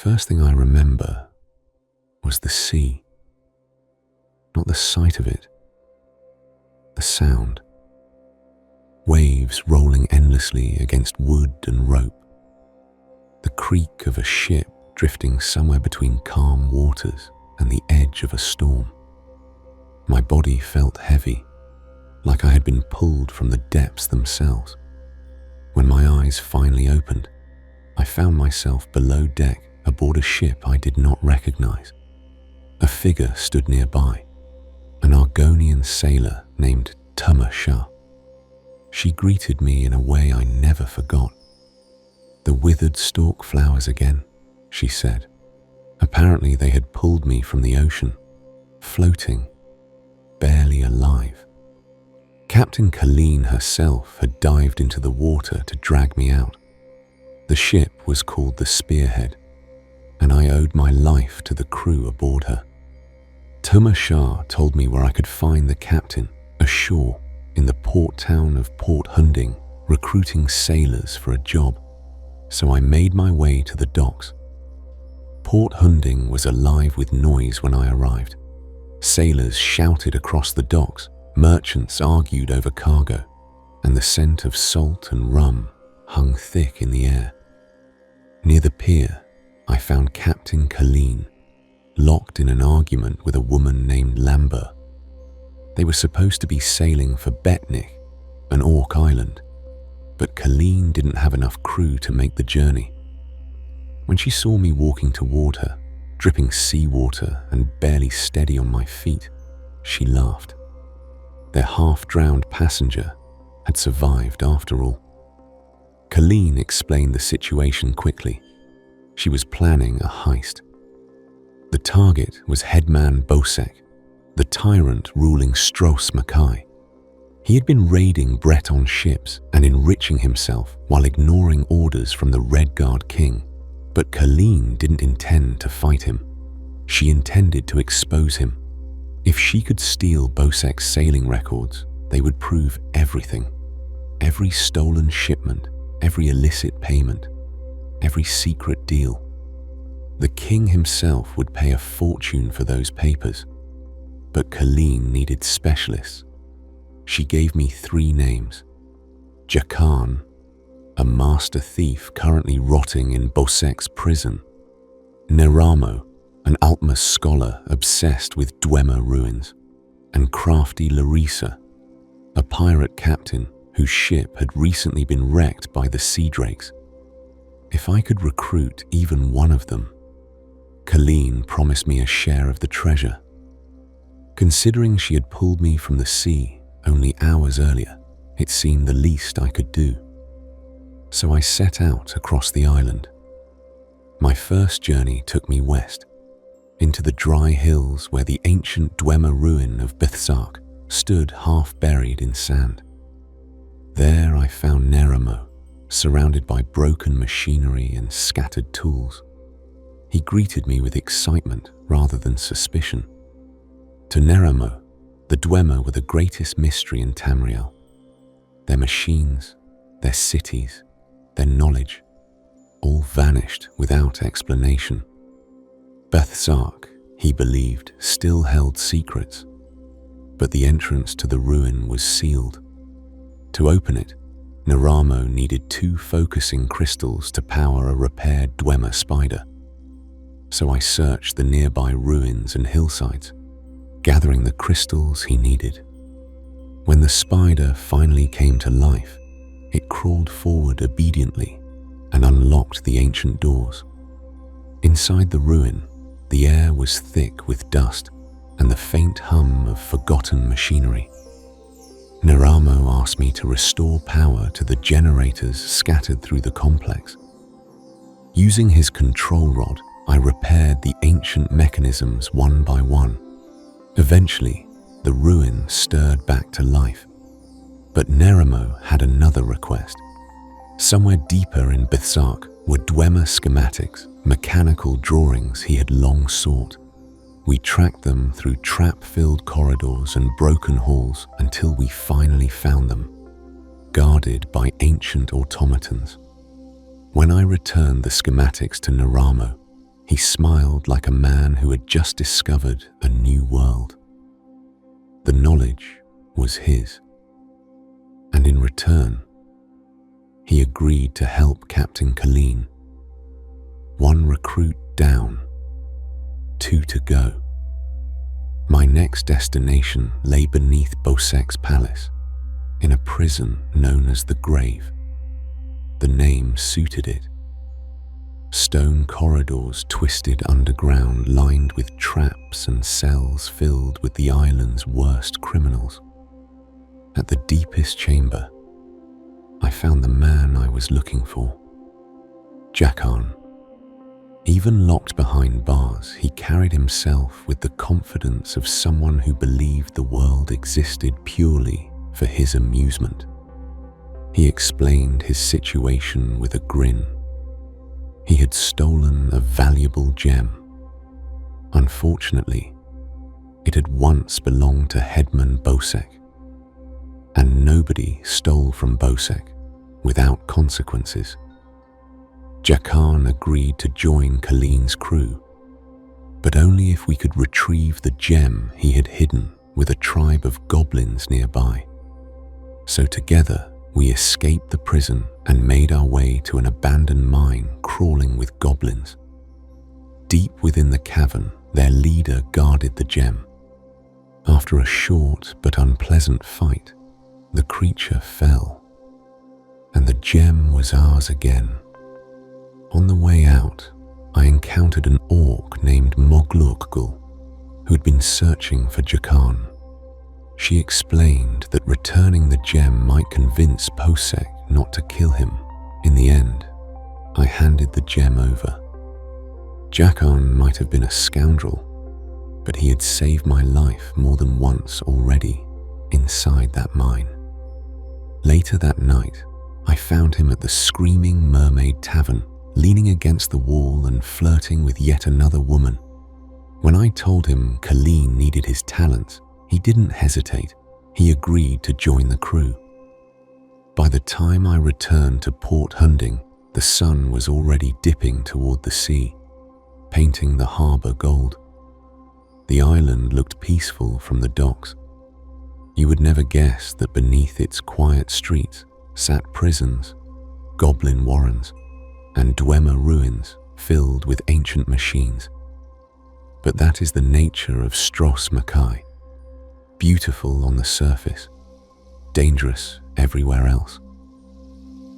first thing I remember was the sea. Not the sight of it, the sound. Waves rolling endlessly against wood and rope. The creak of a ship drifting somewhere between calm waters and the edge of a storm. My body felt heavy, like I had been pulled from the depths themselves. When my eyes finally opened, I found myself below deck aboard a ship I did not recognize. A figure stood nearby, an Argonian sailor named Tamriel. She greeted me in a way I never forgot. "The withered stalk flowers again," she said. Apparently they had pulled me from the ocean, floating, barely alive. Captain Colleen herself had dived into the water to drag me out. The ship was called the Spearhead, and I owed my life to the crew aboard her. Tamriel told me where I could find the captain, ashore in the port town of Port Hunding, recruiting sailors for a job. So I made my way to the docks. Port Hunding was alive with noise when I arrived. Sailors shouted across the docks, merchants argued over cargo, and the scent of salt and rum hung thick in the air. Near the pier, I found Captain Colleen, locked in an argument with a woman named Glenumbra. They were supposed to be sailing for Betnikh, an Orc island, but Colleen didn't have enough crew to make the journey. When she saw me walking toward her, dripping seawater and barely steady on my feet, she laughed. Their half-drowned passenger had survived after all. Colleen explained the situation quickly. She was planning a heist. The target was headman Bosek, the tyrant ruling Stros M'Kai. He had been raiding Breton ships and enriching himself while ignoring orders from the Redguard king. But Colleen didn't intend to fight him. She intended to expose him. If she could steal Bosek's sailing records, they would prove everything. Every stolen shipment, every illicit payment, every secret deal. The king himself would pay a fortune for those papers. But Colleen needed specialists. She gave me 3 names. Jakan, a master thief currently rotting in Bosek's prison. Neramo, an Altmas scholar obsessed with Dwemer ruins. And crafty Larissa, a pirate captain whose ship had recently been wrecked by the sea drakes. If I could recruit even one of them, Colleen promised me a share of the treasure. Considering she had pulled me from the sea only hours earlier, it seemed the least I could do. So I set out across the island. My first journey took me west, into the dry hills where the ancient Dwemer ruin of Betnikh stood half buried in sand. There I found Neramo, surrounded by broken machinery and scattered tools. He greeted me with excitement rather than suspicion. To Neramo, the Dwemer were the greatest mystery in Tamriel. Their machines, their cities, their knowledge, all vanished without explanation. Betnikh, he believed, still held secrets, but the entrance to the ruin was sealed. To open it, Neramo needed 2 focusing crystals to power a repaired Dwemer spider. So I searched the nearby ruins and hillsides, gathering the crystals he needed. When the spider finally came to life, it crawled forward obediently and unlocked the ancient doors. Inside the ruin, the air was thick with dust and the faint hum of forgotten machinery. Neramo asked me to restore power to the generators scattered through the complex. Using his control rod, I repaired the ancient mechanisms one by one. Eventually, the ruin stirred back to life. But Neramo had another request. Somewhere deeper in Betnikh were Dwemer schematics, mechanical drawings he had long sought. We tracked them through trap-filled corridors and broken halls until we finally found them, guarded by ancient automatons. When I returned the schematics to Neramo, He smiled like a man who had just discovered a new world. The knowledge was his, and in return, he agreed to help Captain Khaleen. One recruit down, 2 to go. My next destination lay beneath Bosek's palace, in a prison known as the Grave. The name suited it. Stone corridors twisted underground, lined with traps and cells filled with the island's worst criminals. At the deepest chamber, I found the man I was looking for. Jakarn. Even locked behind bars, he carried himself with the confidence of someone who believed the world existed purely for his amusement. He explained his situation with a grin. He had stolen a valuable gem. Unfortunately, it had once belonged to Headman Bosek, and nobody stole from Bosek without consequences. Jakarn agreed to join Khaleen's crew, but only if we could retrieve the gem he had hidden with a tribe of goblins nearby. So together, we escaped the prison and made our way to an abandoned mine crawling with goblins. Deep within the cavern, their leader guarded the gem. After a short but unpleasant fight, the creature fell, and the gem was ours again. On the way out, I encountered an orc named Moglurkgul, who had been searching for Jakarn. She explained that returning the gem might convince Bosek not to kill him. In the end, I handed the gem over. Jakarn might have been a scoundrel, but he had saved my life more than once already inside that mine. Later that night, I found him at the Screaming Mermaid Tavern, leaning against the wall and flirting with yet another woman. When I told him Khaleen needed his talents, he didn't hesitate. He agreed to join the crew. By the time I returned to Port Hunding, the sun was already dipping toward the sea, painting the harbour gold. The island looked peaceful from the docks. You would never guess that beneath its quiet streets sat prisons, goblin warrens, and Dwemer ruins filled with ancient machines. But that is the nature of Stros M'Kai. Beautiful on the surface, dangerous everywhere else.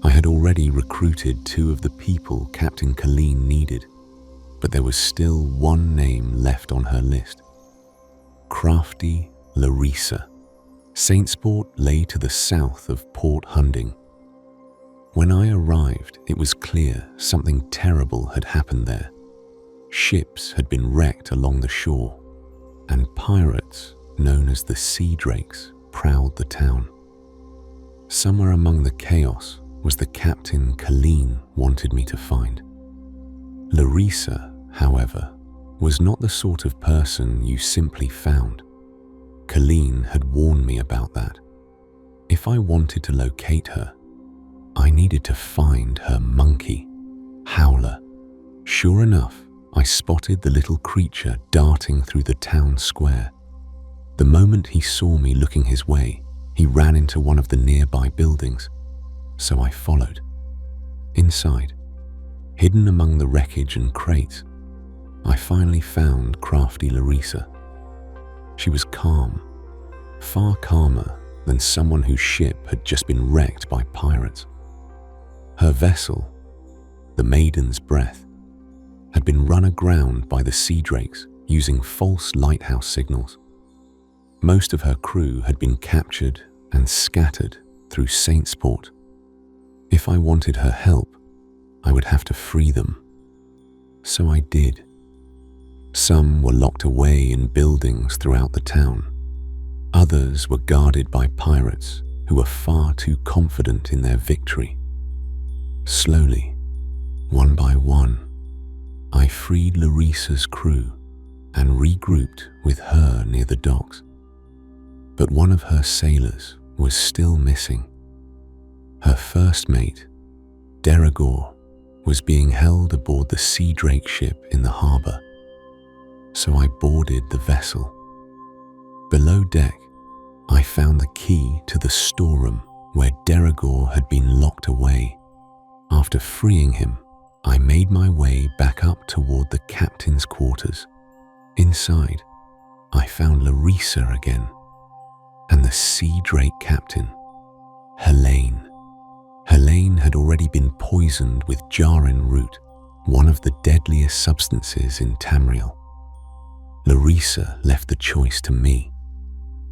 I had already recruited 2 of the people Captain Khaleen needed, but there was still one name left on her list. Crafty Larissa. Saintsport lay to the south of Port Hunding. When I arrived, it was clear something terrible had happened there. Ships had been wrecked along the shore, and pirates known as the Sea Drakes prowled the town. Somewhere among the chaos was the captain Khaleen wanted me to find. Larissa, however, was not the sort of person you simply found. Khaleen had warned me about that. If I wanted to locate her, I needed to find her monkey, Howler. Sure enough, I spotted the little creature darting through the town square. The moment he saw me looking his way, he ran into one of the nearby buildings, so I followed. Inside, hidden among the wreckage and crates, I finally found crafty Larissa. She was calm, far calmer than someone whose ship had just been wrecked by pirates. Her vessel, the Maiden's Breath, had been run aground by the Sea Drakes using false lighthouse signals. Most of her crew had been captured and scattered through Saintsport. If I wanted her help, I would have to free them. So I did. Some were locked away in buildings throughout the town. Others were guarded by pirates who were far too confident in their victory. Slowly, one by one, I freed Larissa's crew and regrouped with her near the docks. But one of her sailors was still missing. Her first mate, Deragor, was being held aboard the Sea Drake ship in the harbour, so I boarded the vessel. Below deck, I found the key to the storeroom where Derrigor had been locked away. After freeing him, I made my way back up toward the captain's quarters. Inside, I found Larissa again, and the Sea Drake captain, Helene. Helene had already been poisoned with Jarin root, one of the deadliest substances in Tamriel. Larissa left the choice to me.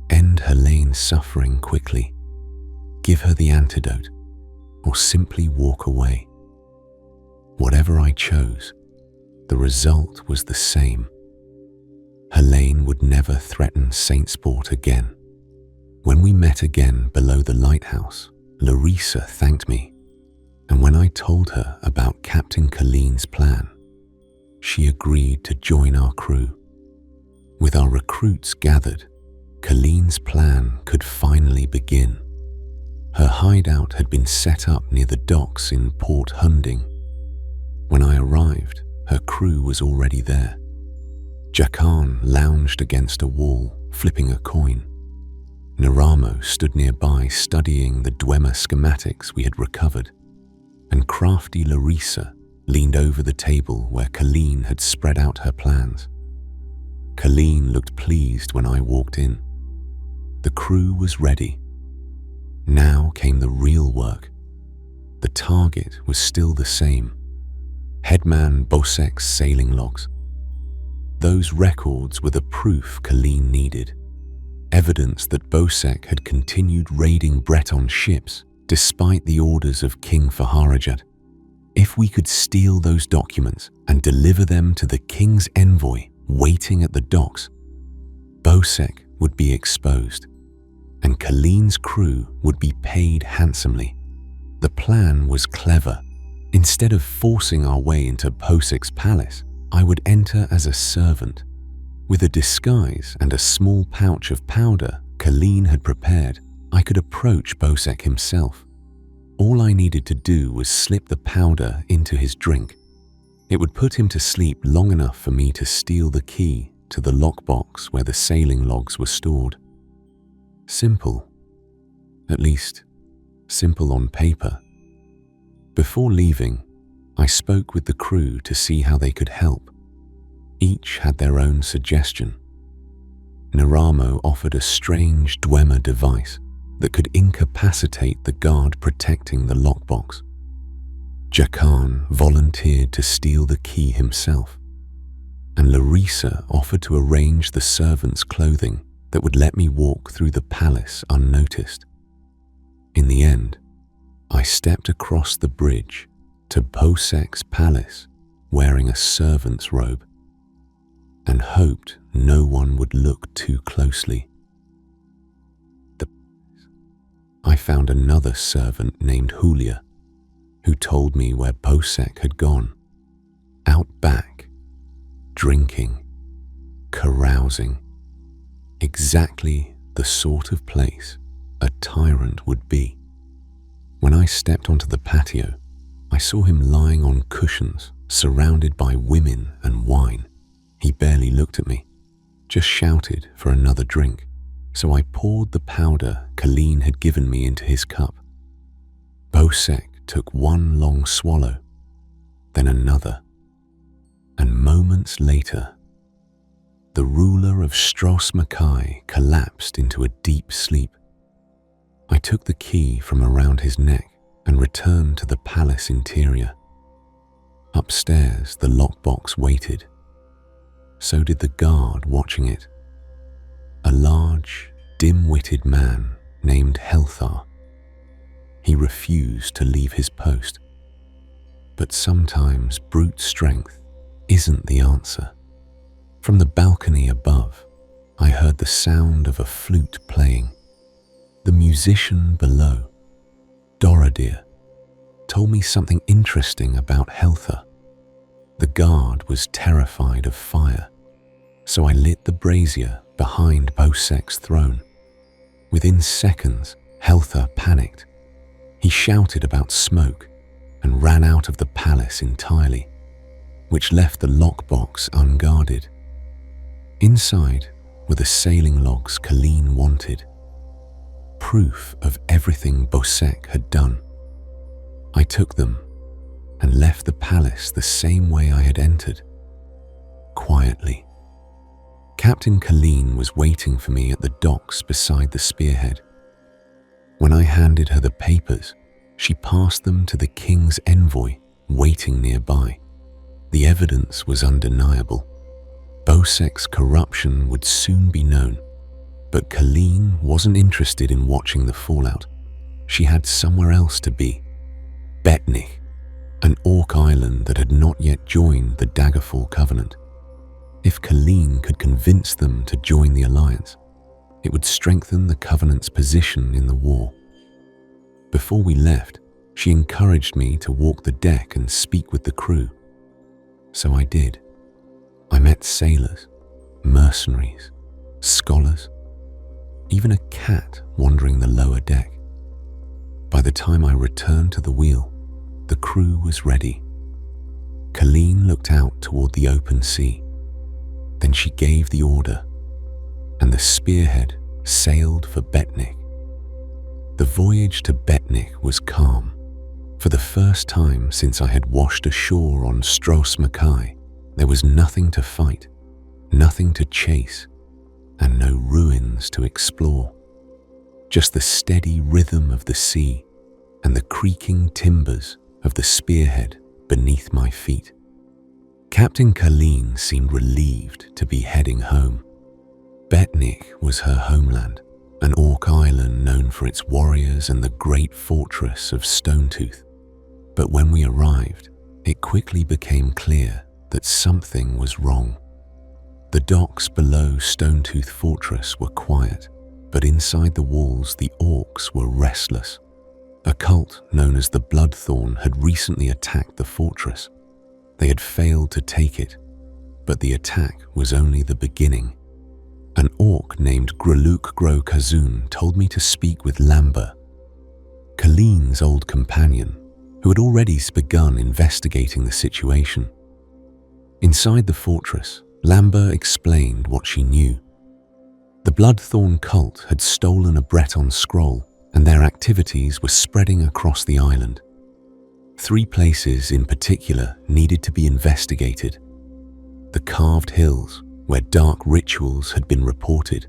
End Helene's suffering quickly, give her the antidote, or simply walk away. Whatever I chose, the result was the same. Helene would never threaten Saintsport again. When we met again below the lighthouse, Larissa thanked me, and when I told her about Captain Khaleen's plan, she agreed to join our crew. With our recruits gathered, Khaleen's plan could finally begin. Her hideout had been set up near the docks in Port Hunding. When I arrived, her crew was already there. Jakan lounged against a wall, flipping a coin. Naramo stood nearby studying the Dwemer schematics we had recovered, and crafty Larissa leaned over the table where Khaleen had spread out her plans. Khaleen looked pleased when I walked in. The crew was ready. Now came the real work. The target was still the same. Headman Bosek's sailing logs. Those records were the proof Khaleen needed. Evidence that Bosek had continued raiding Breton ships despite the orders of King Faharajat. If we could steal those documents and deliver them to the king's envoy waiting at the docks, Bosek would be exposed, and Khaleen's crew would be paid handsomely. The plan was clever. Instead of forcing our way into Bosek's palace, I would enter as a servant. With a disguise and a small pouch of powder Khaleen had prepared, I could approach Bosek himself. All I needed to do was slip the powder into his drink. It would put him to sleep long enough for me to steal the key to the lockbox where the sailing logs were stored. Simple. At least, simple on paper. Before leaving, I spoke with the crew to see how they could help. Each had their own suggestion. Naramo offered a strange Dwemer device that could incapacitate the guard protecting the lockbox. Jakan volunteered to steal the key himself, and Larissa offered to arrange the servant's clothing that would let me walk through the palace unnoticed. In the end, I stepped across the bridge to Bosek's palace wearing a servant's robe, and hoped no one would look too closely. I found another servant named Julia, who told me where Bosek had gone. Out back, drinking, carousing. Exactly the sort of place a tyrant would be. When I stepped onto the patio, I saw him lying on cushions, surrounded by women and wine. He barely looked at me, just shouted for another drink, so I poured the powder Khaleen had given me into his cup. Bosek took one long swallow, then another, and moments later, the ruler of Stros M'Kai collapsed into a deep sleep. I took the key from around his neck and returned to the palace interior. Upstairs, the lockbox waited. So did the guard watching it. A large, dim-witted man named Helthar. He refused to leave his post. But sometimes brute strength isn't the answer. From the balcony above, I heard the sound of a flute playing. The musician below, Doradir, told me something interesting about Helthar. The guard was terrified of fire, so I lit the brazier behind Bosek's throne. Within seconds, Helthar panicked. He shouted about smoke, and ran out of the palace entirely, which left the lockbox unguarded. Inside were the sailing logs Colleen wanted, proof of everything Bosek had done. I took them and left the palace the same way I had entered, quietly. Captain Colleen was waiting for me at the docks beside the spearhead. When I handed her the papers, she passed them to the king's envoy waiting nearby. The evidence was undeniable. Bosek's corruption would soon be known, but Colleen wasn't interested in watching the fallout. She had somewhere else to be. Betnikh, an Orc island that had not yet joined the Daggerfall Covenant. If Colleen could convince them to join the alliance, it would strengthen the Covenant's position in the war. Before we left, she encouraged me to walk the deck and speak with the crew. So I did. I met sailors, mercenaries, scholars, even a cat wandering the lower deck. By the time I returned to the wheel, the crew was ready. Colleen looked out toward the open sea. Then she gave the order, and the spearhead sailed for Betnikh. The voyage to Betnikh was calm. For the first time since I had washed ashore on Stros M'Kai, there was nothing to fight, nothing to chase, and no ruins to explore. Just the steady rhythm of the sea and the creaking timbers of the spearhead beneath my feet. Captain Colleen seemed relieved to be heading home. Betnikh was her homeland, an Orc island known for its warriors and the great fortress of Stonetooth. But when we arrived, it quickly became clear that something was wrong. The docks below Stonetooth Fortress were quiet, but inside the walls the Orcs were restless. A cult known as the Bloodthorn had recently attacked the fortress. They had failed to take it, but the attack was only the beginning. An Orc named Greluk-Gro-Kazun told me to speak with Lamba, Colleen's old companion, who had already begun investigating the situation. Inside the fortress, Lamba explained what she knew. The Bloodthorn cult had stolen a Breton scroll, and their activities were spreading across the island. 3 places in particular needed to be investigated: the Carved Hills, where dark rituals had been reported;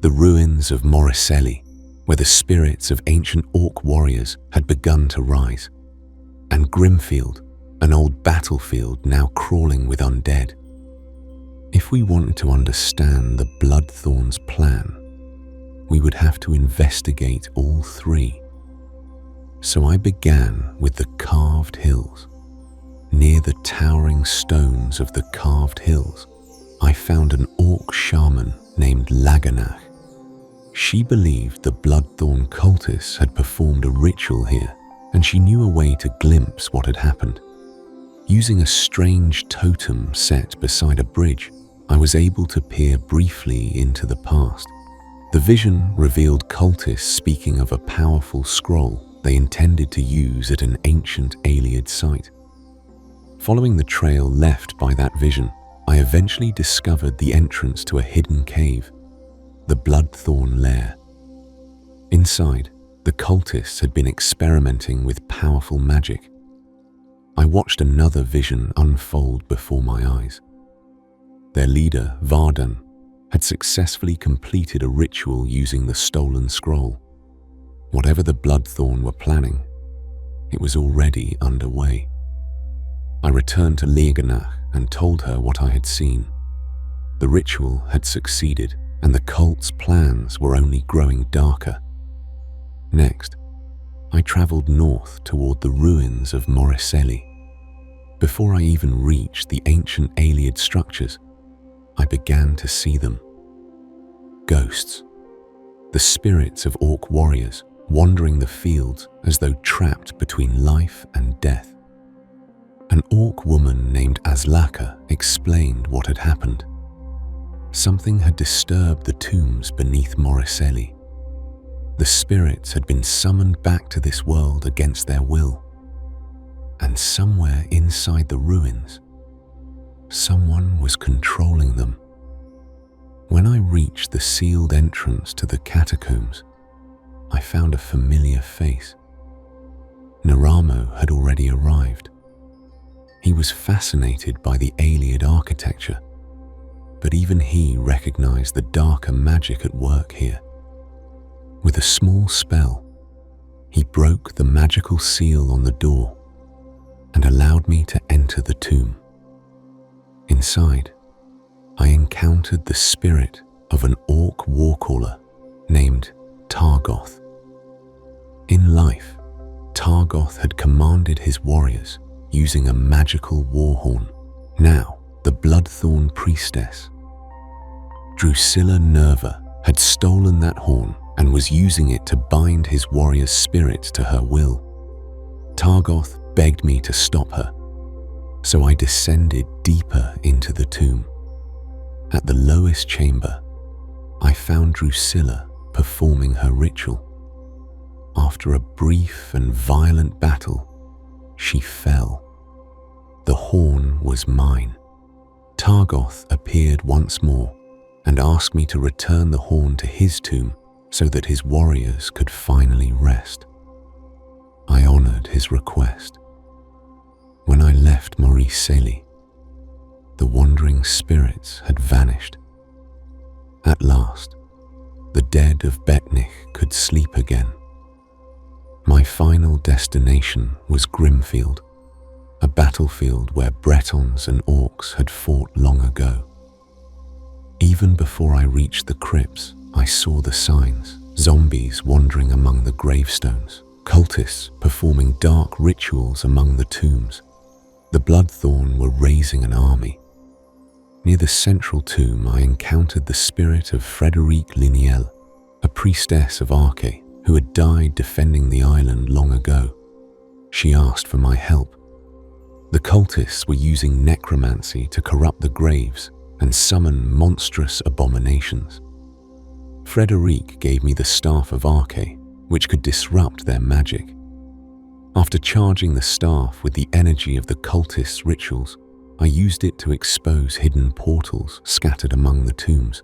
the ruins of Moriselli, where the spirits of ancient Orc warriors had begun to rise; and Grimfield, an old battlefield now crawling with undead. If we wanted to understand the Bloodthorn's plan, we would have to investigate all 3. So I began with the Carved Hills. Near the towering stones of the Carved Hills, I found an Orc shaman named Laganach. She believed the Bloodthorn cultists had performed a ritual here, and she knew a way to glimpse what had happened. Using a strange totem set beside a bridge, I was able to peer briefly into the past. The vision revealed cultists speaking of a powerful scroll they intended to use at an ancient Ayleid site. Following the trail left by that vision, I eventually discovered the entrance to a hidden cave, the Bloodthorn Lair. Inside, the cultists had been experimenting with powerful magic. I watched another vision unfold before my eyes. Their leader, Vardan, had successfully completed a ritual using the stolen scroll. Whatever the Bloodthorn were planning, it was already underway. I returned to Laganach and told her what I had seen. The ritual had succeeded, and the cult's plans were only growing darker. Next, I traveled north toward the ruins of Moriselli. Before I even reached the ancient Ayleid structures, I began to see them. Ghosts, the spirits of Orc warriors wandering the fields as though trapped between life and death. An Orc woman named Azlaka explained what had happened. Something had disturbed the tombs beneath Moriselli. The spirits had been summoned back to this world against their will. and somewhere inside the ruins, someone was controlling them. When I reached the sealed entrance to the catacombs, I found a familiar face. Naramo had already arrived. He was fascinated by the Ayleid architecture, but even he recognized the darker magic at work here. With a small spell, he broke the magical seal on the door and allowed me to enter the tomb. Inside, I encountered the spirit of an orc warcaller named Targoth. In life, Targoth had commanded his warriors using a magical warhorn. Now, the Bloodthorn priestess, Drusilla Nerva, had stolen that horn and was using it to bind his warrior's spirit to her will. Targoth begged me to stop her, so I descended deeper into the tomb. At the lowest chamber, I found Drusilla performing her ritual. After a brief and violent battle, she fell. The horn was mine. Targoth appeared once more and asked me to return the horn to his tomb so that his warriors could finally rest. I honored his request. When I left Moriseli, the wandering spirits had vanished. At last, the dead of Betnikh could sleep again. My final destination was Grimfield, a battlefield where Bretons and Orcs had fought long ago. Even before I reached the crypts, I saw the signs: zombies wandering among the gravestones, cultists performing dark rituals among the tombs. The Bloodthorn were raising an army. Near the central tomb, I encountered the spirit of Frederique Liniel, a priestess of Arche who had died defending the island long ago. She asked for my help. The cultists were using necromancy to corrupt the graves and summon monstrous abominations. Frederique gave me the Staff of Arche, which could disrupt their magic. After charging the staff with the energy of the cultists' rituals, I used it to expose hidden portals scattered among the tombs.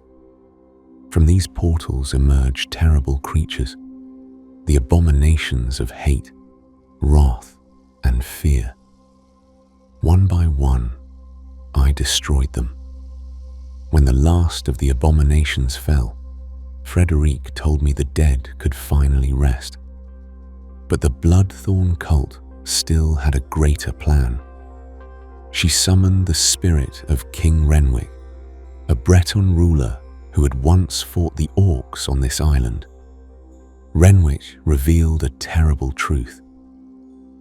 From these portals emerged terrible creatures, the abominations of hate, wrath, and fear. One by one, I destroyed them. When the last of the abominations fell, Frederique told me the dead could finally rest. But the Bloodthorn cult still had a greater plan. She summoned the spirit of King Renwick, a Breton ruler who had once fought the Orcs on this island. Renwick revealed a terrible truth.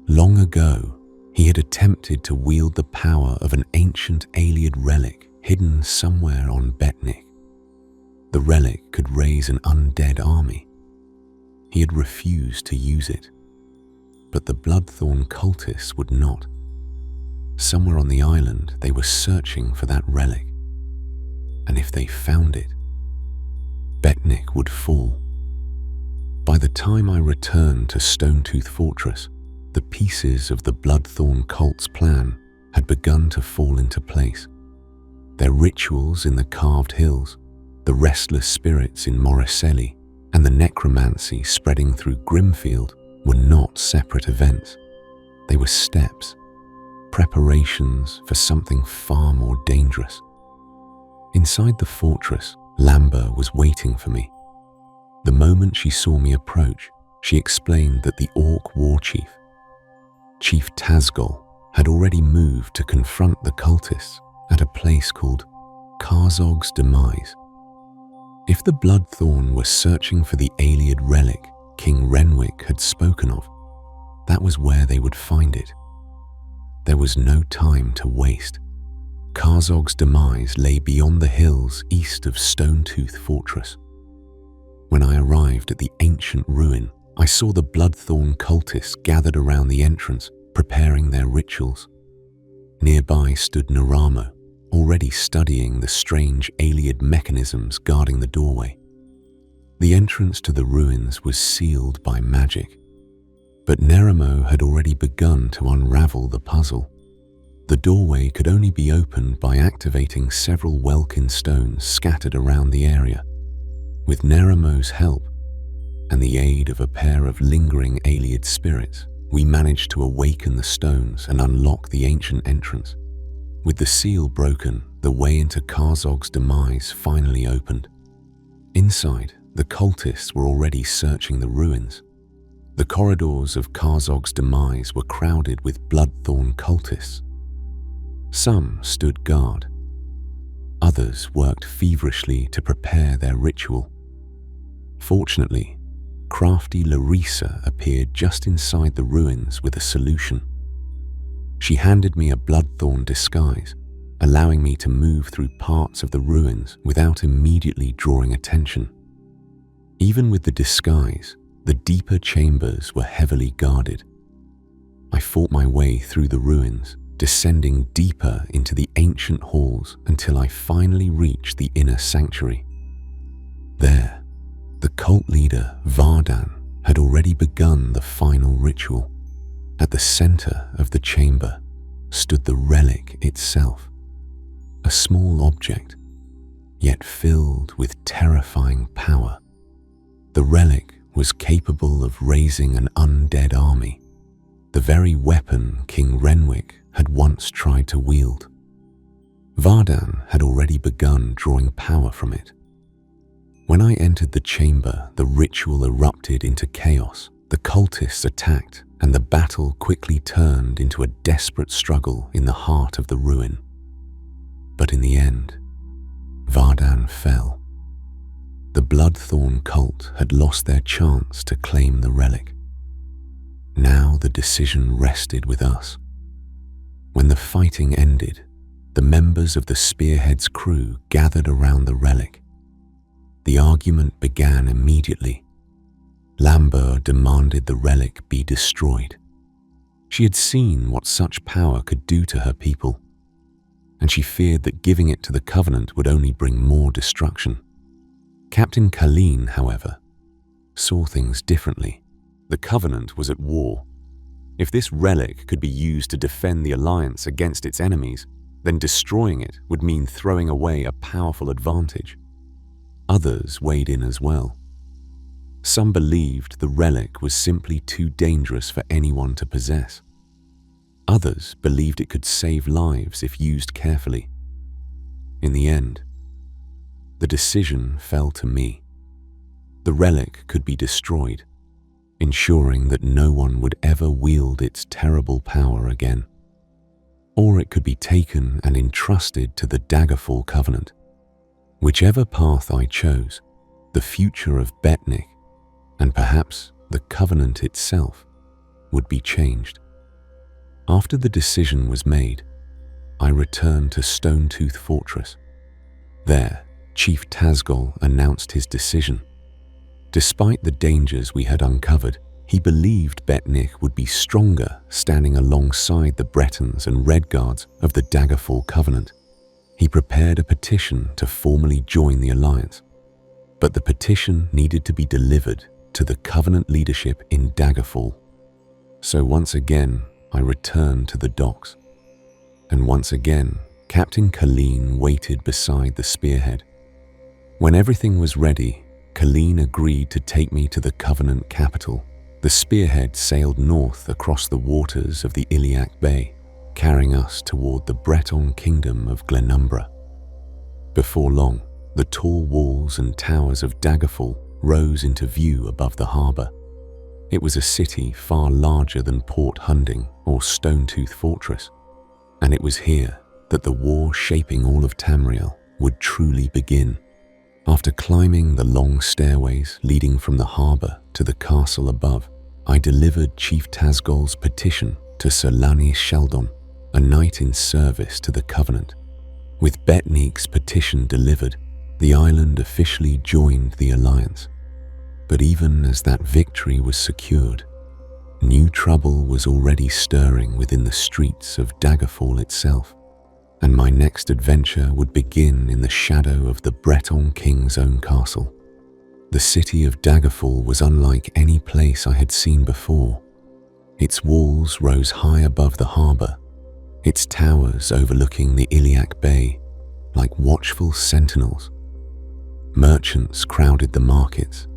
Long ago, he had attempted to wield the power of an ancient Ayleid relic hidden somewhere on Betnikh. The relic could raise an undead army. He had refused to use it, but the Bloodthorn cultists would not. Somewhere on the island, they were searching for that relic, and if they found it, Betnikh would fall. By the time I returned to Stoletooth Fortress, the pieces of the Bloodthorn cult's plan had begun to fall into place. Their rituals in the carved hills, the restless spirits in Moriseli, and the necromancy spreading through Grimfield were not separate events. They were steps, preparations for something far more dangerous. Inside the fortress, Lamba was waiting for me. The moment she saw me approach, she explained that the Orc war chief, Chief Tazgol, had already moved to confront the cultists at a place called Karzog's Demise. If the Bloodthorn were searching for the Ayleid relic King Renwick had spoken of, that was where they would find it. There was no time to waste. Karzog's Demise lay beyond the hills east of Stoletooth Fortress. When I arrived at the ancient ruin, I saw the Bloodthorn cultists gathered around the entrance, preparing their rituals. Nearby stood Naramo, already studying the strange Ayleid mechanisms guarding the doorway. The entrance to the ruins was sealed by magic. But Neramo had already begun to unravel the puzzle. The doorway could only be opened by activating several Welkin stones scattered around the area. With Neramo's help, and the aid of a pair of lingering Ayleid spirits, we managed to awaken the stones and unlock the ancient entrance. With the seal broken, the way into Karzog's demise finally opened. Inside, the cultists were already searching the ruins. The corridors of Karzog's demise were crowded with Bloodthorn cultists. Some stood guard. Others worked feverishly to prepare their ritual. Fortunately, crafty Larissa appeared just inside the ruins with a solution. She handed me a Bloodthorn disguise, allowing me to move through parts of the ruins without immediately drawing attention. Even with the disguise, the deeper chambers were heavily guarded. I fought my way through the ruins, descending deeper into the ancient halls until I finally reached the inner sanctuary. There, the cult leader, Vardan, had already begun the final ritual. At the center of the chamber stood the relic itself, a small object, yet filled with terrifying power. The relic was capable of raising an undead army, the very weapon King Renwick had once tried to wield. Vardan had already begun drawing power from it. When I entered the chamber, the ritual erupted into chaos. The cultists attacked, and the battle quickly turned into a desperate struggle in the heart of the ruin. But in the end, Vardan fell. The Bloodthorn cult had lost their chance to claim the relic. Now the decision rested with us. When the fighting ended, the members of the Spearhead's crew gathered around the relic. The argument began immediately. Lambert demanded the relic be destroyed. She had seen what such power could do to her people, and she feared that giving it to the Covenant would only bring more destruction. Captain Kalin, however, saw things differently. The Covenant was at war. If this relic could be used to defend the Alliance against its enemies, then destroying it would mean throwing away a powerful advantage. Others weighed in as well. Some believed the relic was simply too dangerous for anyone to possess. Others believed it could save lives if used carefully. In the end, the decision fell to me. The relic could be destroyed, ensuring that no one would ever wield its terrible power again. Or it could be taken and entrusted to the Daggerfall Covenant. Whichever path I chose, the future of Betnikh, and perhaps the Covenant itself, would be changed. After the decision was made, I returned to Stonetooth Fortress. There, Chief Tazgol announced his decision. Despite the dangers we had uncovered, he believed Betnikh would be stronger standing alongside the Bretons and Redguards of the Daggerfall Covenant. He prepared a petition to formally join the Alliance, but the petition needed to be delivered to the Covenant leadership in Daggerfall. So once again, I returned to the docks, and once again, Captain Kalin waited beside the spearhead. When everything was ready, Kalin agreed to take me to the Covenant capital. The spearhead sailed north across the waters of the Iliac Bay, carrying us toward the Breton kingdom of Glenumbra. Before long, the tall walls and towers of Daggerfall rose into view above the harbour. It was a city far larger than Port Hunding or Stonetooth Fortress, and it was here that the war shaping all of Tamriel would truly begin. After climbing the long stairways leading from the harbour to the castle above, I delivered Chief Tazgol's petition to Sir Lanny Sheldon, a knight in service to the Covenant. With Betnikh's petition delivered, the island officially joined the Alliance. But even as that victory was secured, new trouble was already stirring within the streets of Daggerfall itself, and my next adventure would begin in the shadow of the Breton king's own castle. The city of Daggerfall was unlike any place I had seen before. Its walls rose high above the harbour, its towers overlooking the Iliac Bay like watchful sentinels. Merchants crowded the markets,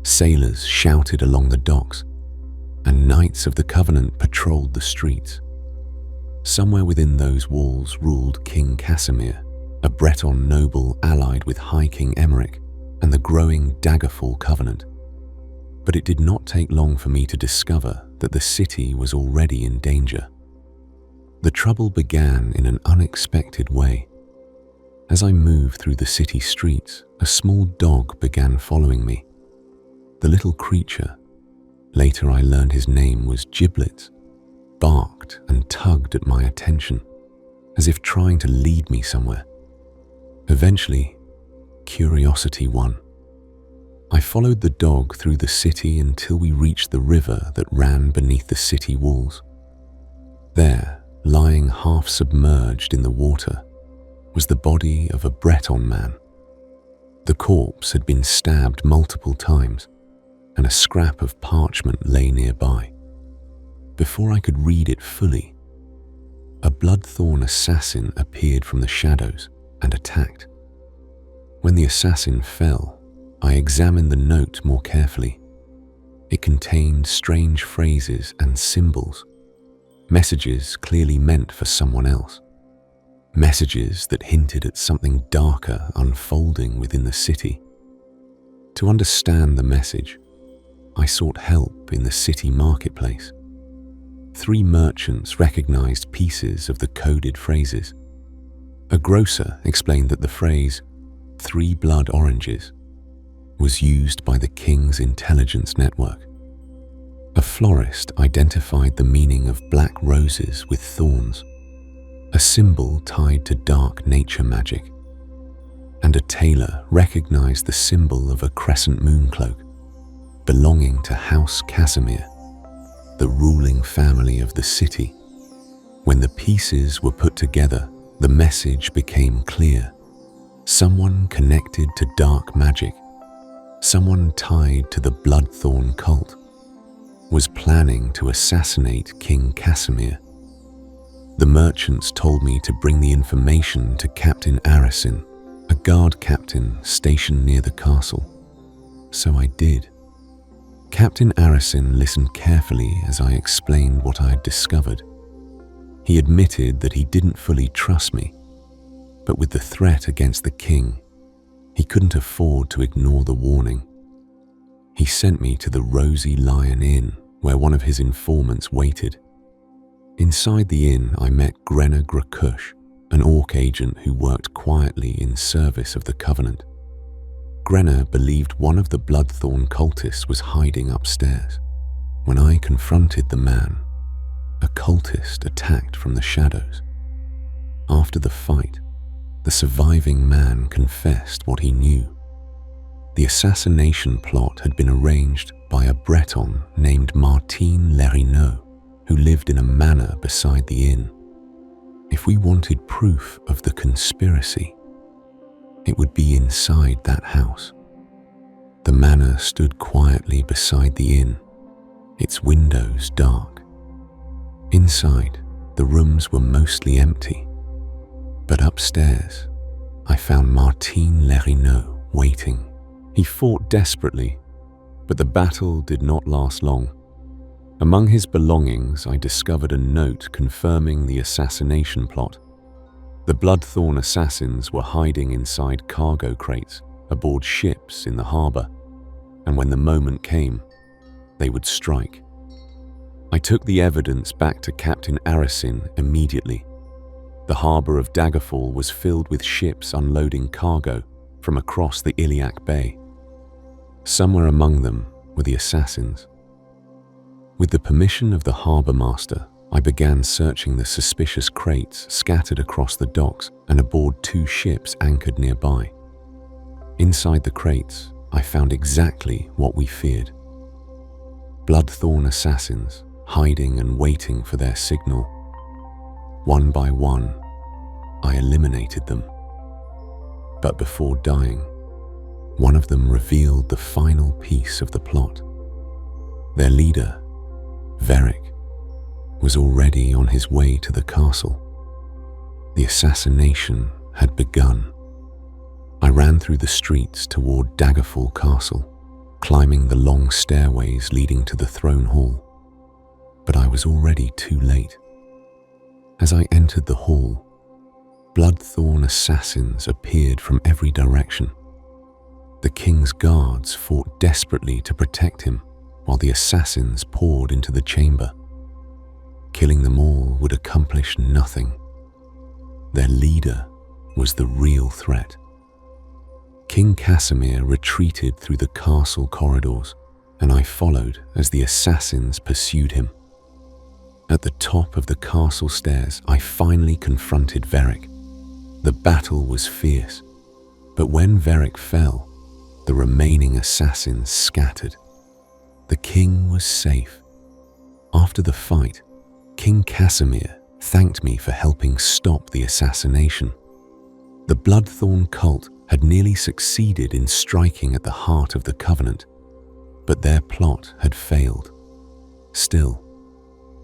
sailors shouted along the docks, and knights of the Covenant patrolled the streets. Somewhere within those walls ruled King Casimir, a Breton noble allied with High King Emeric and the growing Daggerfall Covenant. But it did not take long for me to discover that the city was already in danger. The trouble began in an unexpected way. As I moved through the city streets, a small dog began following me. The little creature, later I learned his name was Giblets, barked and tugged at my attention, as if trying to lead me somewhere. Eventually, curiosity won. I followed the dog through the city until we reached the river that ran beneath the city walls. There, lying half submerged in the water, was the body of a Breton man. The corpse had been stabbed multiple times, and a scrap of parchment lay nearby. Before I could read it fully, a Bloodthorn assassin appeared from the shadows and attacked. When the assassin fell, I examined the note more carefully. It contained strange phrases and symbols, messages clearly meant for someone else, messages that hinted at something darker unfolding within the city. To understand the message, I sought help in the city marketplace. 3 merchants recognized pieces of the coded phrases. A grocer explained that the phrase, 3 blood oranges, was used by the king's intelligence network. A florist identified the meaning of black roses with thorns, a symbol tied to dark nature magic. And a tailor recognized the symbol of a crescent moon cloak, belonging to House Casimir, the ruling family of the city. When the pieces were put together, the message became clear. Someone connected to dark magic, someone tied to the Bloodthorn cult, was planning to assassinate King Casimir. The merchants told me to bring the information to Captain Arasin, a guard captain stationed near the castle. So I did. Captain Arasin listened carefully as I explained what I had discovered. He admitted that he didn't fully trust me, but with the threat against the king, he couldn't afford to ignore the warning. He sent me to the Rosy Lion Inn, where one of his informants waited. Inside the inn, I met Glenumbra, an Orc agent who worked quietly in service of the Covenant. Grenna believed one of the Bloodthorn cultists was hiding upstairs. When I confronted the man, a cultist attacked from the shadows. After the fight, the surviving man confessed what he knew. The assassination plot had been arranged by a Breton named Martin Lerineau, who lived in a manor beside the inn. If we wanted proof of the conspiracy, it would be inside that house. The manor stood quietly beside the inn, its windows dark. Inside, the rooms were mostly empty, but upstairs, I found Martin Lerineau waiting. He fought desperately, but the battle did not last long. Among his belongings, I discovered a note confirming the assassination plot. The Bloodthorn assassins were hiding inside cargo crates aboard ships in the harbour, and when the moment came, they would strike. I took the evidence back to Captain Arasin immediately. The harbour of Daggerfall was filled with ships unloading cargo from across the Iliac Bay. Somewhere among them were the assassins. With the permission of the harbour master, I began searching the suspicious crates scattered across the docks and aboard 2 ships anchored nearby. Inside the crates, I found exactly what we feared. Bloodthorn assassins hiding and waiting for their signal. One by one, I eliminated them. But before dying, one of them revealed the final piece of the plot. Their leader, Veric, was already on his way to the castle. The assassination had begun. I ran through the streets toward Daggerfall Castle, climbing the long stairways leading to the throne hall. But I was already too late. As I entered the hall, Bloodthorn assassins appeared from every direction. The king's guards fought desperately to protect him, while the assassins poured into the chamber. Killing them all would accomplish nothing. Their leader was the real threat. King Casimir retreated through the castle corridors, and I followed as the assassins pursued him. At the top of the castle stairs, I finally confronted Veric. The battle was fierce, but when Veric fell, the remaining assassins scattered. The king was safe. After the fight, King Casimir thanked me for helping stop the assassination. The Bloodthorn cult had nearly succeeded in striking at the heart of the Covenant, but their plot had failed. Still,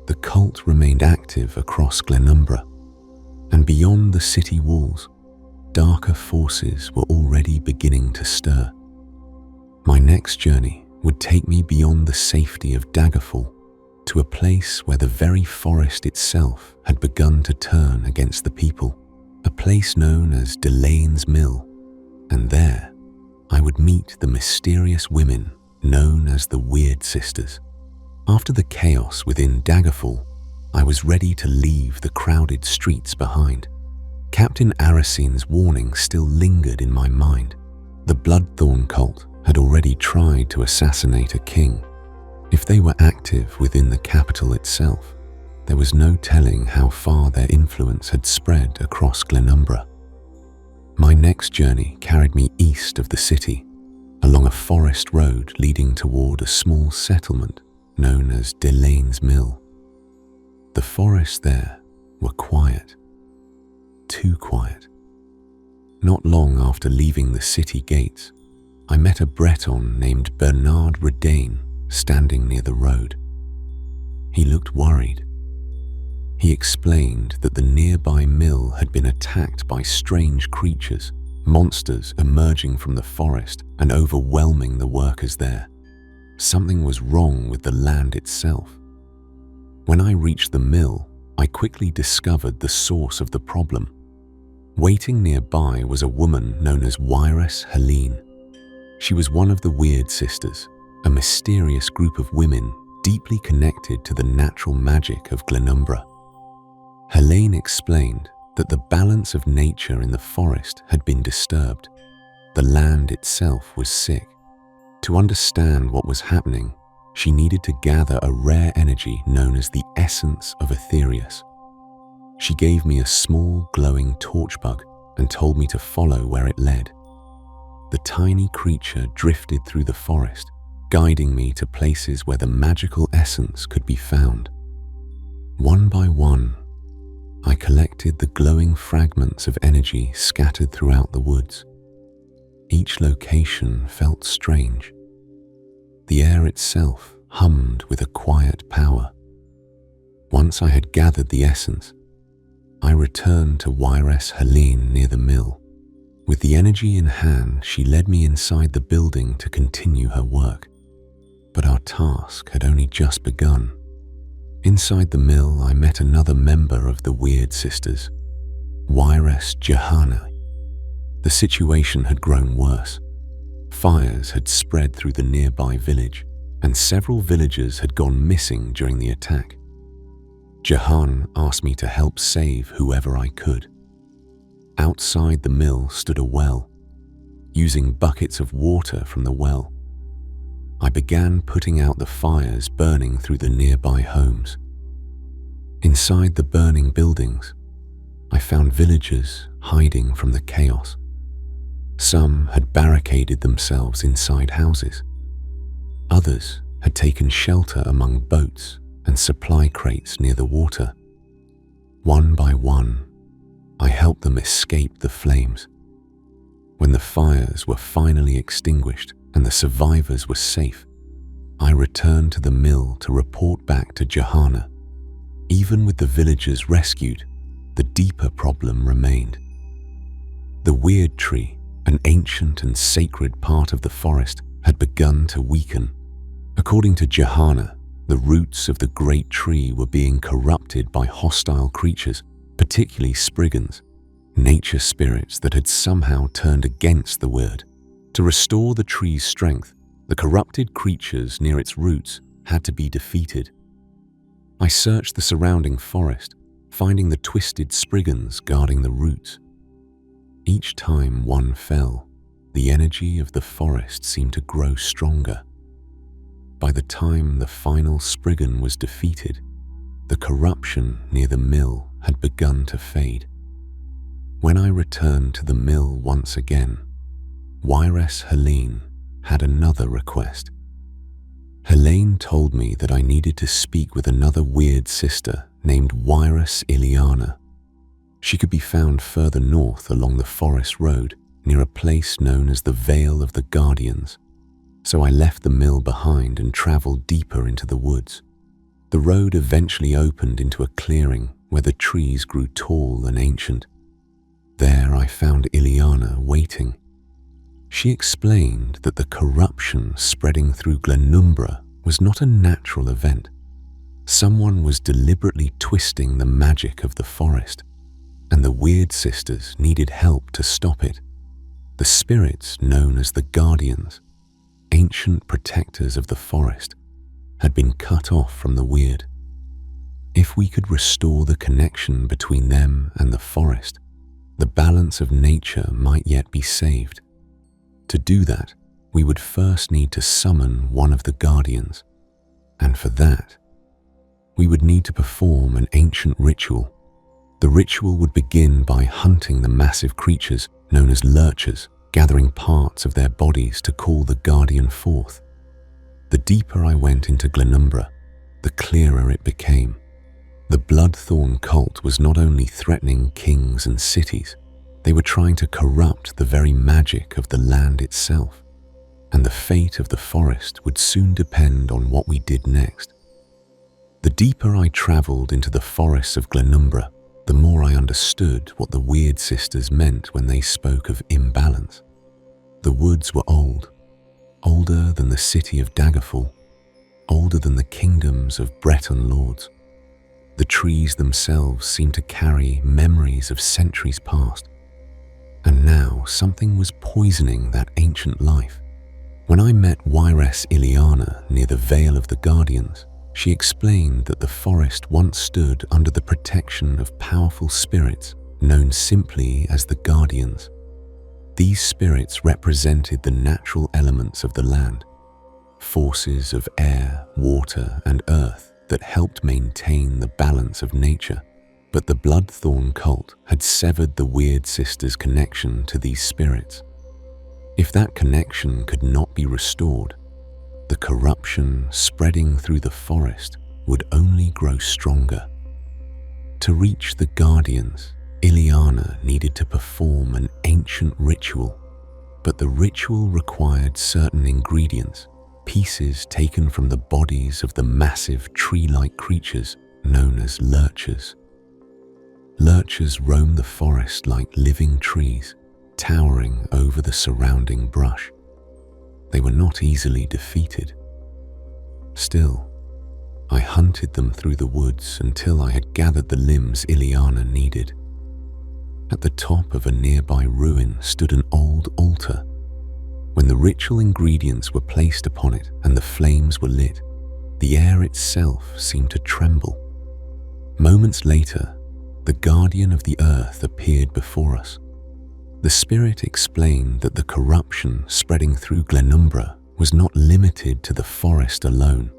the cult remained active across Glenumbra, and beyond the city walls, darker forces were already beginning to stir. My next journey would take me beyond the safety of Daggerfall to a place where the very forest itself had begun to turn against the people, a place known as Delane's Mill, and there I would meet the mysterious women known as the Wyrd Sisters. After the chaos within Daggerfall, I was ready to leave the crowded streets behind. Captain Aracine's warning still lingered in my mind. The Bloodthorn cult had already tried to assassinate a king. If they were active within the capital itself, there was no telling how far their influence had spread across Glenumbra. My next journey carried me east of the city, along a forest road leading toward a small settlement known as Delane's Mill. The forests there were quiet, too quiet. Not long after leaving the city gates, I met a Breton named Bernard Redain standing near the road. He looked worried. He explained that the nearby mill had been attacked by strange creatures, monsters emerging from the forest and overwhelming the workers there. Something was wrong with the land itself. When I reached the mill, I quickly discovered the source of the problem. Waiting nearby was a woman known as Wyrd Helene. She was one of the Wyrd Sisters, a mysterious group of women deeply connected to the natural magic of Glenumbra. Helene explained that the balance of nature in the forest had been disturbed. The land itself was sick. To understand what was happening, she needed to gather a rare energy known as the essence of Aetherius. She gave me a small glowing torch bug and told me to follow where it led. The tiny creature drifted through the forest, guiding me to places where the magical essence could be found. One by one, I collected the glowing fragments of energy scattered throughout the woods. Each location felt strange. The air itself hummed with a quiet power. Once I had gathered the essence, I returned to Wyrd Helene near the mill. With the energy in hand, she led me inside the building to continue her work. But our task had only just begun. Inside the mill, I met another member of the Wyrd Sisters, Wyrd Johanna. The situation had grown worse. Fires had spread through the nearby village, and several villagers had gone missing during the attack. Jahan asked me to help save whoever I could. Outside the mill stood a well. Using buckets of water from the well, I began putting out the fires burning through the nearby homes. Inside the burning buildings, I found villagers hiding from the chaos. Some had barricaded themselves inside houses. Others had taken shelter among boats and supply crates near the water. One by one, I helped them escape the flames. When the fires were finally extinguished and the survivors were safe, I returned to the mill to report back to Johanna. Even with the villagers rescued, the deeper problem remained. The Wyrd tree, an ancient and sacred part of the forest, had begun to weaken. According to Johanna, the roots of the great tree were being corrupted by hostile creatures, particularly Spriggans, nature spirits that had somehow turned against the Wyrd. To restore the tree's strength, the corrupted creatures near its roots had to be defeated. I searched the surrounding forest, finding the twisted Spriggans guarding the roots. Each time one fell, the energy of the forest seemed to grow stronger. By the time the final Spriggan was defeated, the corruption near the mill had begun to fade. When I returned to the mill once again, Wyrd Helene had another request. Helene told me that I needed to speak with another Wyrd sister named Wyrd Iliana. She could be found further north along the forest road near a place known as the Vale of the Guardians. So I left the mill behind and traveled deeper into the woods. The road eventually opened into a clearing where the trees grew tall and ancient. There I found Iliana waiting. She explained that the corruption spreading through Glenumbra was not a natural event. Someone was deliberately twisting the magic of the forest, and the Wyrd Sisters needed help to stop it. The spirits known as the Guardians, ancient protectors of the forest, had been cut off from the Wyrd. If we could restore the connection between them and the forest, the balance of nature might yet be saved. To do that, we would first need to summon one of the Guardians, and for that, we would need to perform an ancient ritual. The ritual would begin by hunting the massive creatures known as lurchers, gathering parts of their bodies to call the Guardian forth. The deeper I went into Glenumbra, the clearer it became. The Bloodthorn cult was not only threatening kings and cities, they were trying to corrupt the very magic of the land itself, and the fate of the forest would soon depend on what we did next. The deeper I traveled into the forests of Glenumbra, the more I understood what the Wyrd Sisters meant when they spoke of imbalance. The woods were old, older than the city of Daggerfall, older than the kingdoms of Breton lords. The trees themselves seemed to carry memories of centuries past, and now something was poisoning that ancient life. When I met Wyrd Iliana near the Vale of the Guardians, she explained that the forest once stood under the protection of powerful spirits known simply as the Guardians. These spirits represented the natural elements of the land, forces of air, water, and earth that helped maintain the balance of nature. But the Bloodthorn cult had severed the Wyrd Sisters' connection to these spirits. If that connection could not be restored, the corruption spreading through the forest would only grow stronger. To reach the Guardians, Iliana needed to perform an ancient ritual, but the ritual required certain ingredients, pieces taken from the bodies of the massive tree-like creatures known as lurchers. Lurchers roam the forest like living trees, towering over the surrounding brush. They were not easily defeated. Still, I hunted them through the woods until I had gathered the limbs Iliana needed. At the top of a nearby ruin stood an old altar. When the ritual ingredients were placed upon it and the flames were lit, the air itself seemed to tremble. Moments later, the Guardian of the Earth appeared before us. The spirit explained that the corruption spreading through Glenumbra was not limited to the forest alone.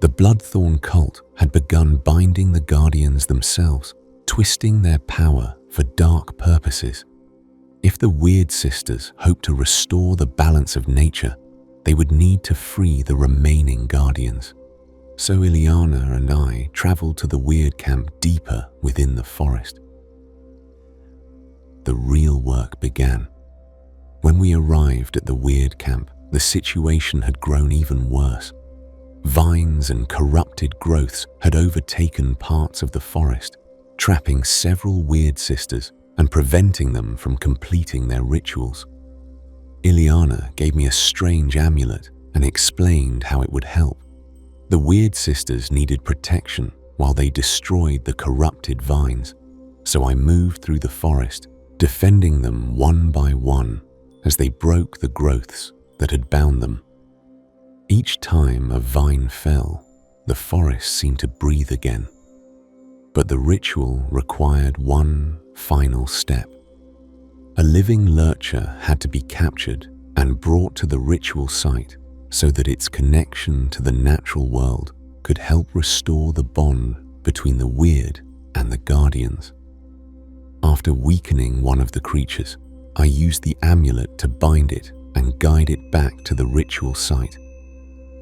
The Bloodthorn cult had begun binding the Guardians themselves, twisting their power for dark purposes. If the Wyrd Sisters hoped to restore the balance of nature, they would need to free the remaining Guardians. So Iliana and I traveled to the Wyrd camp deeper within the forest. The real work began. When we arrived at the Wyrd camp, the situation had grown even worse. Vines and corrupted growths had overtaken parts of the forest, trapping several Wyrd Sisters and preventing them from completing their rituals. Ileana gave me a strange amulet and explained how it would help. The Wyrd Sisters needed protection while they destroyed the corrupted vines, so I moved through the forest, defending them one by one as they broke the growths that had bound them. Each time a vine fell, the forest seemed to breathe again. But the ritual required one final step. A living lurcher had to be captured and brought to the ritual site so that its connection to the natural world could help restore the bond between the Wyrd and the Guardians. After weakening one of the creatures, I used the amulet to bind it and guide it back to the ritual site.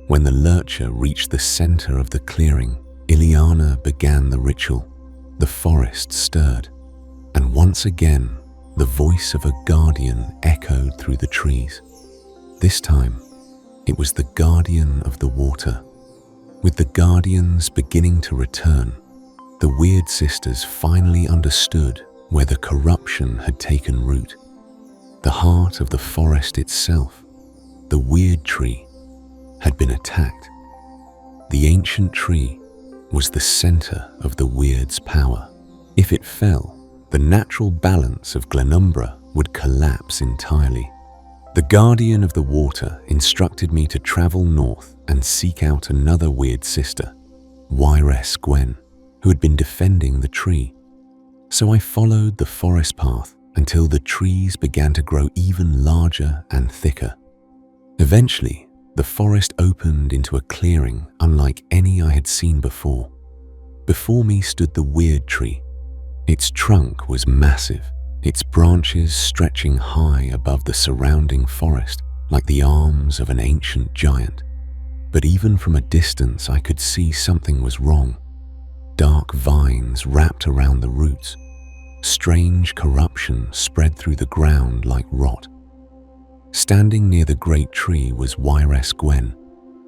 When the lurcher reached the center of the clearing, Ileana began the ritual. The forest stirred, and once again, the voice of a guardian echoed through the trees. This time, it was the guardian of the water. With the guardians beginning to return, the Wyrd Sisters finally understood where the corruption had taken root. The heart of the forest itself, the Wyrd tree, had been attacked. The ancient tree was the center of the Wyrd's power. If it fell, the natural balance of Glenumbra would collapse entirely. The guardian of the water instructed me to travel north and seek out another Wyrd sister, Wyrd, who had been defending the tree. So I followed the forest path until the trees began to grow even larger and thicker. Eventually, the forest opened into a clearing unlike any I had seen before. Before me stood the Wyrd tree. Its trunk was massive, its branches stretching high above the surrounding forest like the arms of an ancient giant. But even from a distance, I could see something was wrong. Dark vines wrapped around the roots. Strange corruption spread through the ground like rot. Standing near the great tree was Wyrd,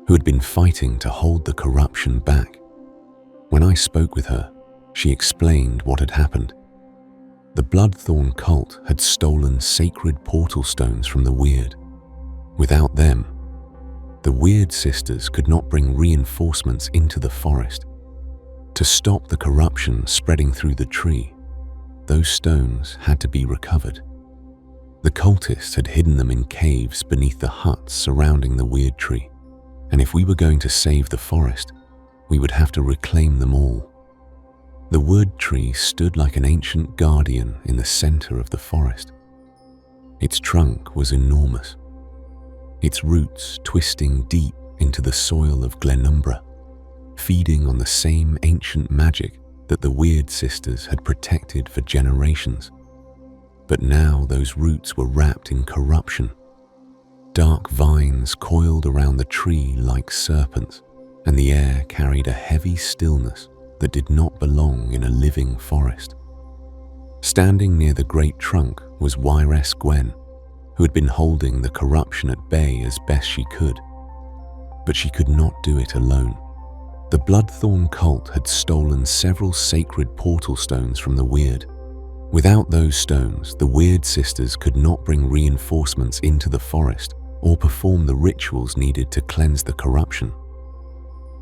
who had been fighting to hold the corruption back. When I spoke with her, she explained what had happened. The Bloodthorn cult had stolen sacred portal stones from the Wyrd. Without them, the Wyrd Sisters could not bring reinforcements into the forest. To stop the corruption spreading through the tree, those stones had to be recovered. The cultists had hidden them in caves beneath the huts surrounding the Wyrd tree, and if we were going to save the forest, we would have to reclaim them all. The Wyrd tree stood like an ancient guardian in the center of the forest. Its trunk was enormous, its roots twisting deep into the soil of Glenumbra, feeding on the same ancient magic that the Wyrd Sisters had protected for generations. But now those roots were wrapped in corruption. Dark vines coiled around the tree like serpents, and the air carried a heavy stillness that did not belong in a living forest. Standing near the great trunk was Wyrd, who had been holding the corruption at bay as best she could. But she could not do it alone. The Bloodthorn cult had stolen several sacred portal stones from the Wyrd. Without those stones, the Wyrd Sisters could not bring reinforcements into the forest or perform the rituals needed to cleanse the corruption.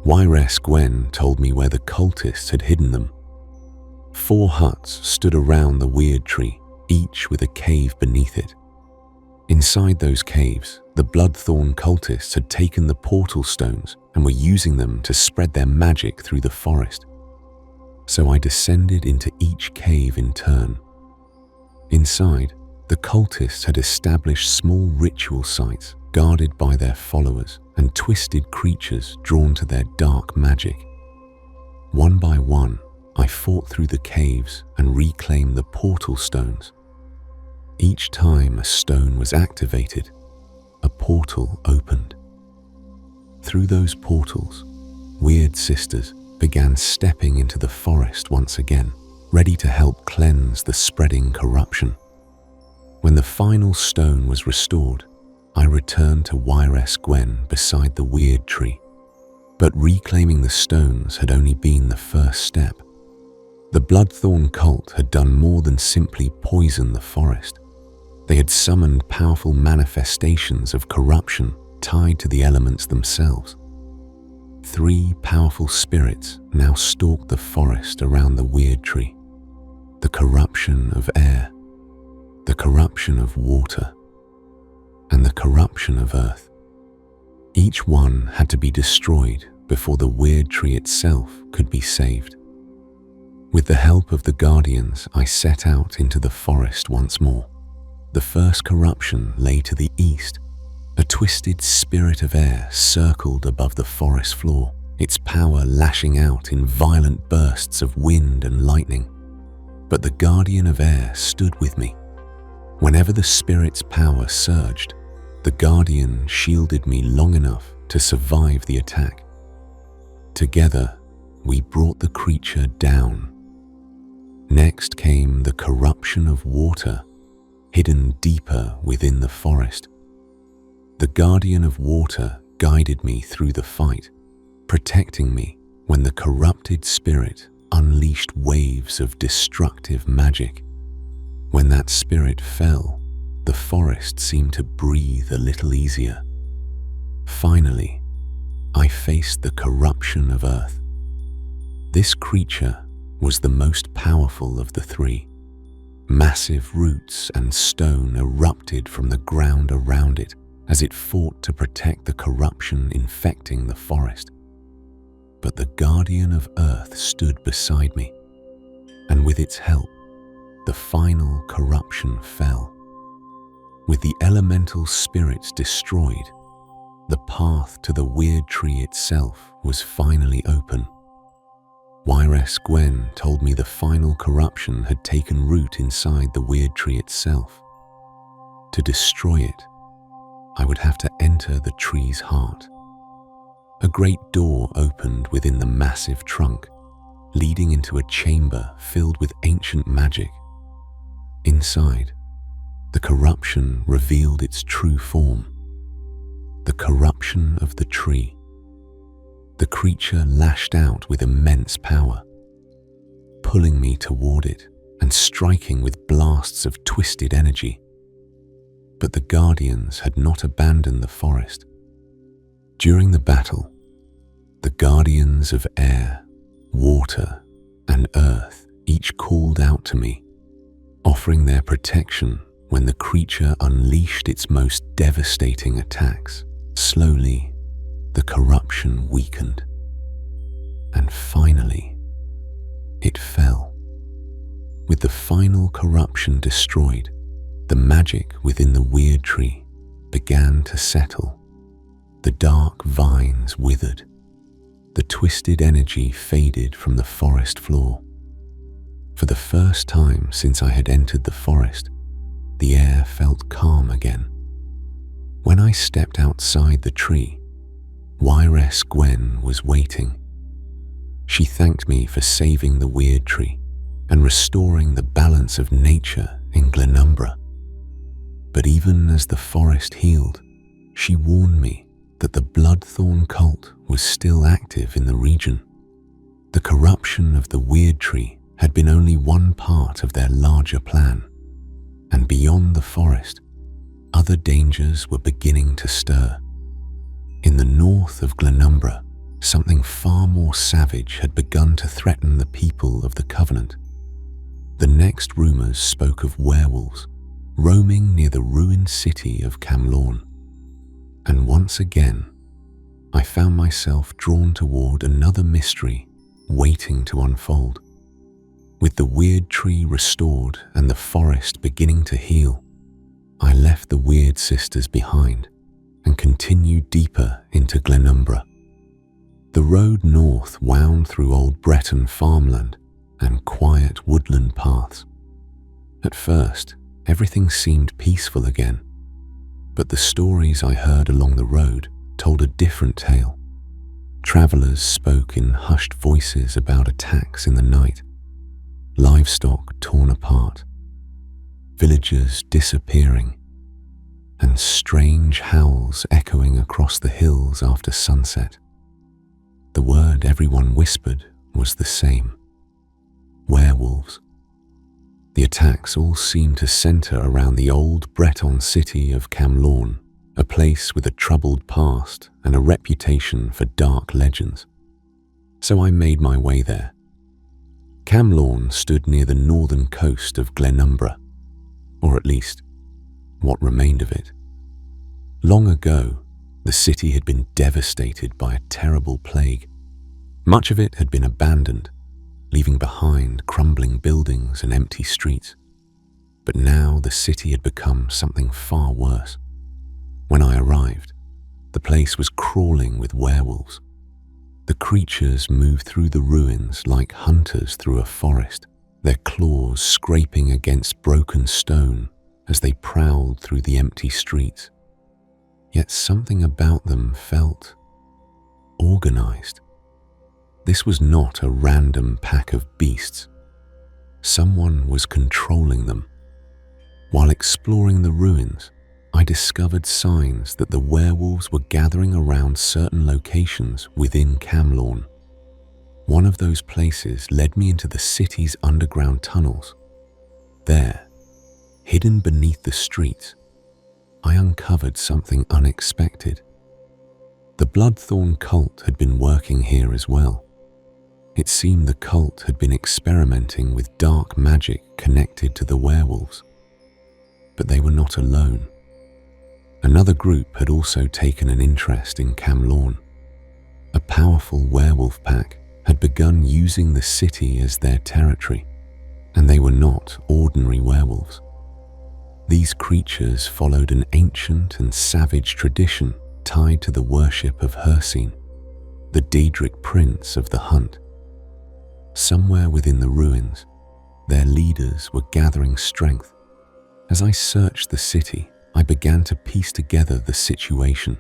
Wyrd told me where the cultists had hidden them. 4 huts stood around the Wyrd tree, each with a cave beneath it. Inside those caves, the Bloodthorn cultists had taken the portal stones and were using them to spread their magic through the forest. So I descended into each cave in turn. Inside, the cultists had established small ritual sites guarded by their followers and twisted creatures drawn to their dark magic. One by one, I fought through the caves and reclaimed the portal stones. Each time a stone was activated, a portal opened. Through those portals, Wyrd Sisters began stepping into the forest once again, ready to help cleanse the spreading corruption. When the final stone was restored, I returned to Wyrd beside the Wyrd tree. But reclaiming the stones had only been the first step. The Bloodthorn cult had done more than simply poison the forest. They had summoned powerful manifestations of corruption tied to the elements themselves. 3 powerful spirits now stalked the forest around the Wyrd tree. The corruption of air, the corruption of water, and the corruption of earth. Each one had to be destroyed before the Wyrd tree itself could be saved. With the help of the Guardians, I set out into the forest once more. The first corruption lay to the east. A twisted spirit of air circled above the forest floor, its power lashing out in violent bursts of wind and lightning. But the Guardian of Air stood with me. Whenever the spirit's power surged, the Guardian shielded me long enough to survive the attack. Together, we brought the creature down. Next came the corruption of water, hidden deeper within the forest. The Guardian of Water guided me through the fight, protecting me when the corrupted spirit unleashed waves of destructive magic. When that spirit fell, the forest seemed to breathe a little easier. Finally, I faced the corruption of earth. This creature was the most powerful of the 3. Massive roots and stone erupted from the ground around it as it fought to protect the corruption infecting the forest. But the Guardian of Earth stood beside me, and with its help, the final corruption fell. With the elemental spirits destroyed, the path to the Wyrd tree itself was finally open. Wyrd told me the final corruption had taken root inside the Wyrd tree itself. To destroy it, I would have to enter the tree's heart. A great door opened within the massive trunk, leading into a chamber filled with ancient magic. Inside, the corruption revealed its true form, the corruption of the tree. The creature lashed out with immense power, pulling me toward it and striking with blasts of twisted energy. But the Guardians had not abandoned the forest. During the battle, the Guardians of Air, Water, and Earth each called out to me, offering their protection when the creature unleashed its most devastating attacks. Slowly, the corruption weakened, and finally, it fell. With the final corruption destroyed, the magic within the Wyrd tree began to settle. The dark vines withered. The twisted energy faded from the forest floor. For the first time since I had entered the forest, the air felt calm again. When I stepped outside the tree, Wyrd was waiting. She thanked me for saving the Wyrd tree and restoring the balance of nature in Glenumbra. But even as the forest healed, she warned me that the Bloodthorn cult was still active in the region. The corruption of the Wyrd tree had been only one part of their larger plan, and beyond the forest, other dangers were beginning to stir. In the north of Glenumbra, something far more savage had begun to threaten the people of the Covenant. The next rumors spoke of werewolves roaming near the ruined city of Camlorn. And once again, I found myself drawn toward another mystery waiting to unfold. With the Wyrd tree restored and the forest beginning to heal, I left the Wyrd Sisters behind and continued deeper into Glenumbra. The road north wound through old Breton farmland and quiet woodland paths. At first, everything seemed peaceful again, but the stories I heard along the road told a different tale. Travelers spoke in hushed voices about attacks in the night, livestock torn apart, villagers disappearing, and strange howls echoing across the hills after sunset. The word everyone whispered was the same: werewolves. The attacks all seemed to center around the old Breton city of Camlorn, a place with a troubled past and a reputation for dark legends. So I made my way there. Camlorn stood near the northern coast of Glenumbra, or at least, what remained of it. Long ago, the city had been devastated by a terrible plague. Much of it had been abandoned, leaving behind crumbling buildings and empty streets. But now the city had become something far worse. When I arrived, the place was crawling with werewolves. The creatures moved through the ruins like hunters through a forest, their claws scraping against broken stone as they prowled through the empty streets. Yet something about them felt organized. This was not a random pack of beasts. Someone was controlling them. While exploring the ruins, I discovered signs that the werewolves were gathering around certain locations within Camlorn. One of those places led me into the city's underground tunnels. There, hidden beneath the streets, I uncovered something unexpected. The Bloodthorn cult had been working here as well. It seemed the cult had been experimenting with dark magic connected to the werewolves. But they were not alone. Another group had also taken an interest in Camlorn. A powerful werewolf pack had begun using the city as their territory, and they were not ordinary werewolves. These creatures followed an ancient and savage tradition tied to the worship of Hircine, the Daedric prince of the hunt. Somewhere within the ruins, their leaders were gathering strength. As I searched the city, I began to piece together the situation.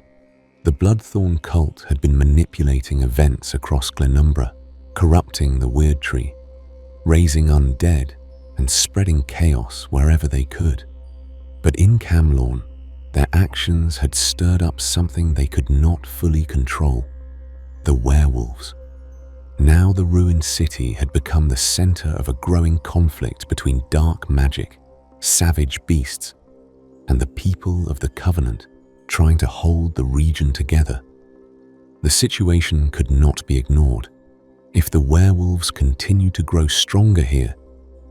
The Bloodthorn cult had been manipulating events across Glenumbra, corrupting the Wyrd tree, raising undead, and spreading chaos wherever they could. But in Camlorn, their actions had stirred up something they could not fully control: the werewolves. Now the ruined city had become the center of a growing conflict between dark magic, savage beasts, and the people of the Covenant trying to hold the region together. The situation could not be ignored. If the werewolves continued to grow stronger here,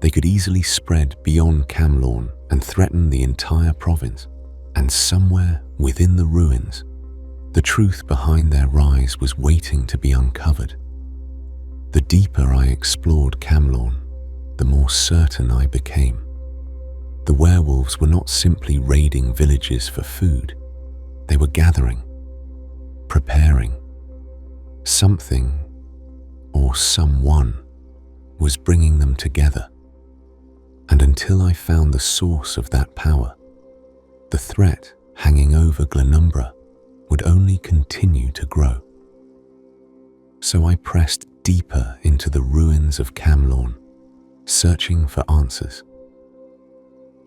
they could easily spread beyond Camlorn and threaten the entire province. And somewhere within the ruins, the truth behind their rise was waiting to be uncovered. The deeper I explored Camlorn, the more certain I became. The werewolves were not simply raiding villages for food. They were gathering, preparing. Something, or someone, was bringing them together. And until I found the source of that power, the threat hanging over Glenumbra would only continue to grow. So I pressed deeper into the ruins of Camlorn, searching for answers.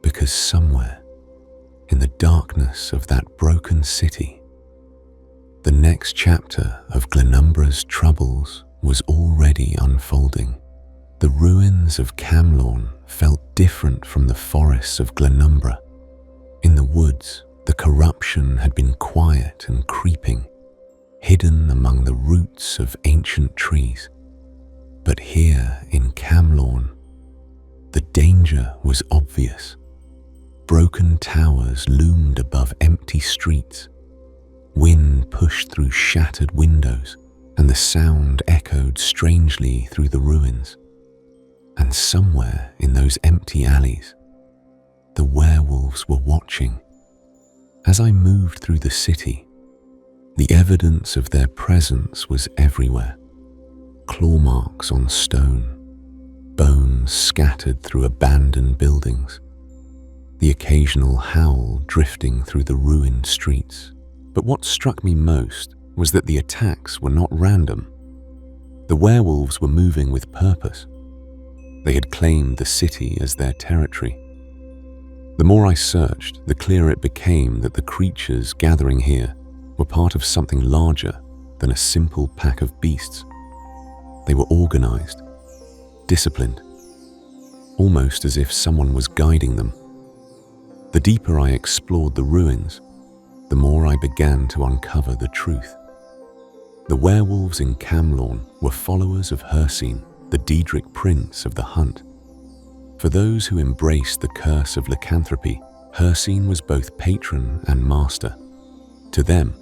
Because somewhere, in the darkness of that broken city, the next chapter of Glenumbra's troubles was already unfolding. The ruins of Camlorn felt different from the forests of Glenumbra. In the woods, the corruption had been quiet and creeping, hidden among the roots of ancient trees. But here in Camlorn, the danger was obvious. Broken towers loomed above empty streets. Wind pushed through shattered windows, and the sound echoed strangely through the ruins. And somewhere in those empty alleys, the werewolves were watching. As I moved through the city, the evidence of their presence was everywhere. Claw marks on stone, bones scattered through abandoned buildings, the occasional howl drifting through the ruined streets. But what struck me most was that the attacks were not random. The werewolves were moving with purpose. They had claimed the city as their territory. The more I searched, the clearer it became that the creatures gathering here were part of something larger than a simple pack of beasts. They were organized, disciplined, almost as if someone was guiding them. The deeper I explored the ruins, the more I began to uncover the truth. The werewolves in Camlorn were followers of Hircine, the Daedric prince of the hunt. For those who embraced the curse of lycanthropy, Hircine was both patron and master. To them,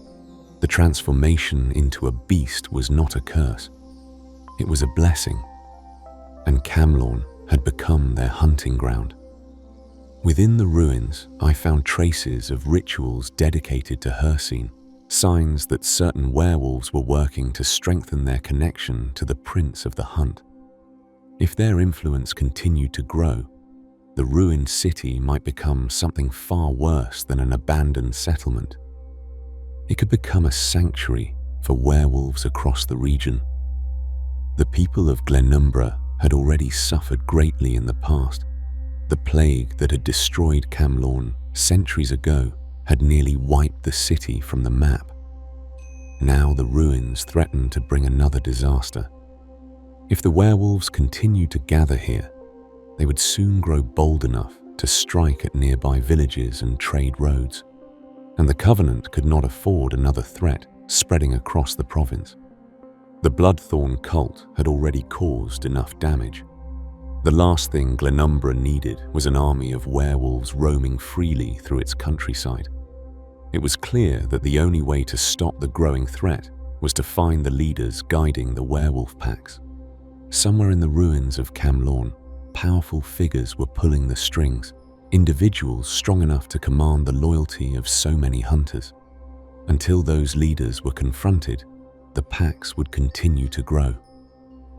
the transformation into a beast was not a curse. It was a blessing, and Camlorn had become their hunting ground. Within the ruins, I found traces of rituals dedicated to Hircine, signs that certain werewolves were working to strengthen their connection to the prince of the hunt. If their influence continued to grow, the ruined city might become something far worse than an abandoned settlement. It could become a sanctuary for werewolves across the region. The people of Glenumbra had already suffered greatly in the past. The plague that had destroyed Camlorn centuries ago had nearly wiped the city from the map. Now the ruins threatened to bring another disaster. If the werewolves continued to gather here, they would soon grow bold enough to strike at nearby villages and trade roads, and the Covenant could not afford another threat spreading across the province. The Bloodthorn cult had already caused enough damage. The last thing Glenumbra needed was an army of werewolves roaming freely through its countryside. It was clear that the only way to stop the growing threat was to find the leaders guiding the werewolf packs. Somewhere in the ruins of Camlorn, powerful figures were pulling the strings, individuals strong enough to command the loyalty of so many hunters. Until those leaders were confronted, the packs would continue to grow.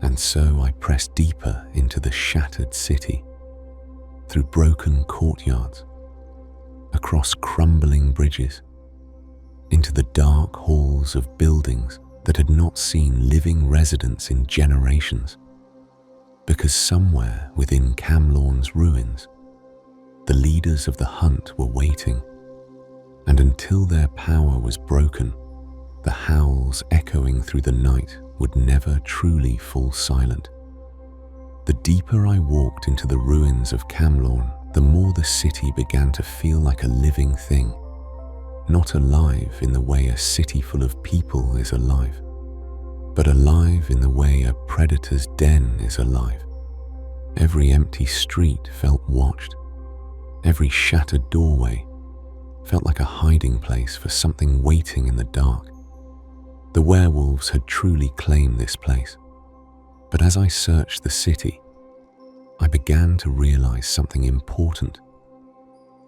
And so I pressed deeper into the shattered city, through broken courtyards, across crumbling bridges, into the dark halls of buildings that had not seen living residents in generations. Because somewhere within Camlorn's ruins, the leaders of the hunt were waiting, and until their power was broken, the howls echoing through the night would never truly fall silent. The deeper I walked into the ruins of Camlorn, the more the city began to feel like a living thing, not alive in the way a city full of people is alive, but alive in the way a predator's den is alive. Every empty street felt watched. Every shattered doorway felt like a hiding place for something waiting in the dark. The werewolves had truly claimed this place, but as I searched the city, I began to realize something important.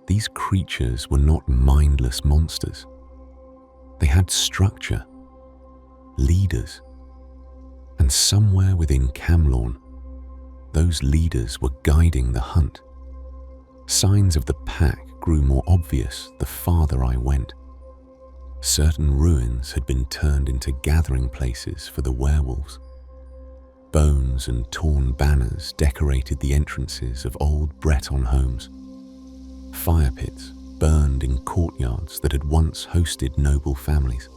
These creatures were not mindless monsters. They had structure, leaders, and somewhere within Camlorn, those leaders were guiding the hunt. Signs of the pack grew more obvious the farther I went. Certain ruins had been turned into gathering places for the werewolves. Bones and torn banners decorated the entrances of old Breton homes. Fire pits burned in courtyards that had once hosted noble families.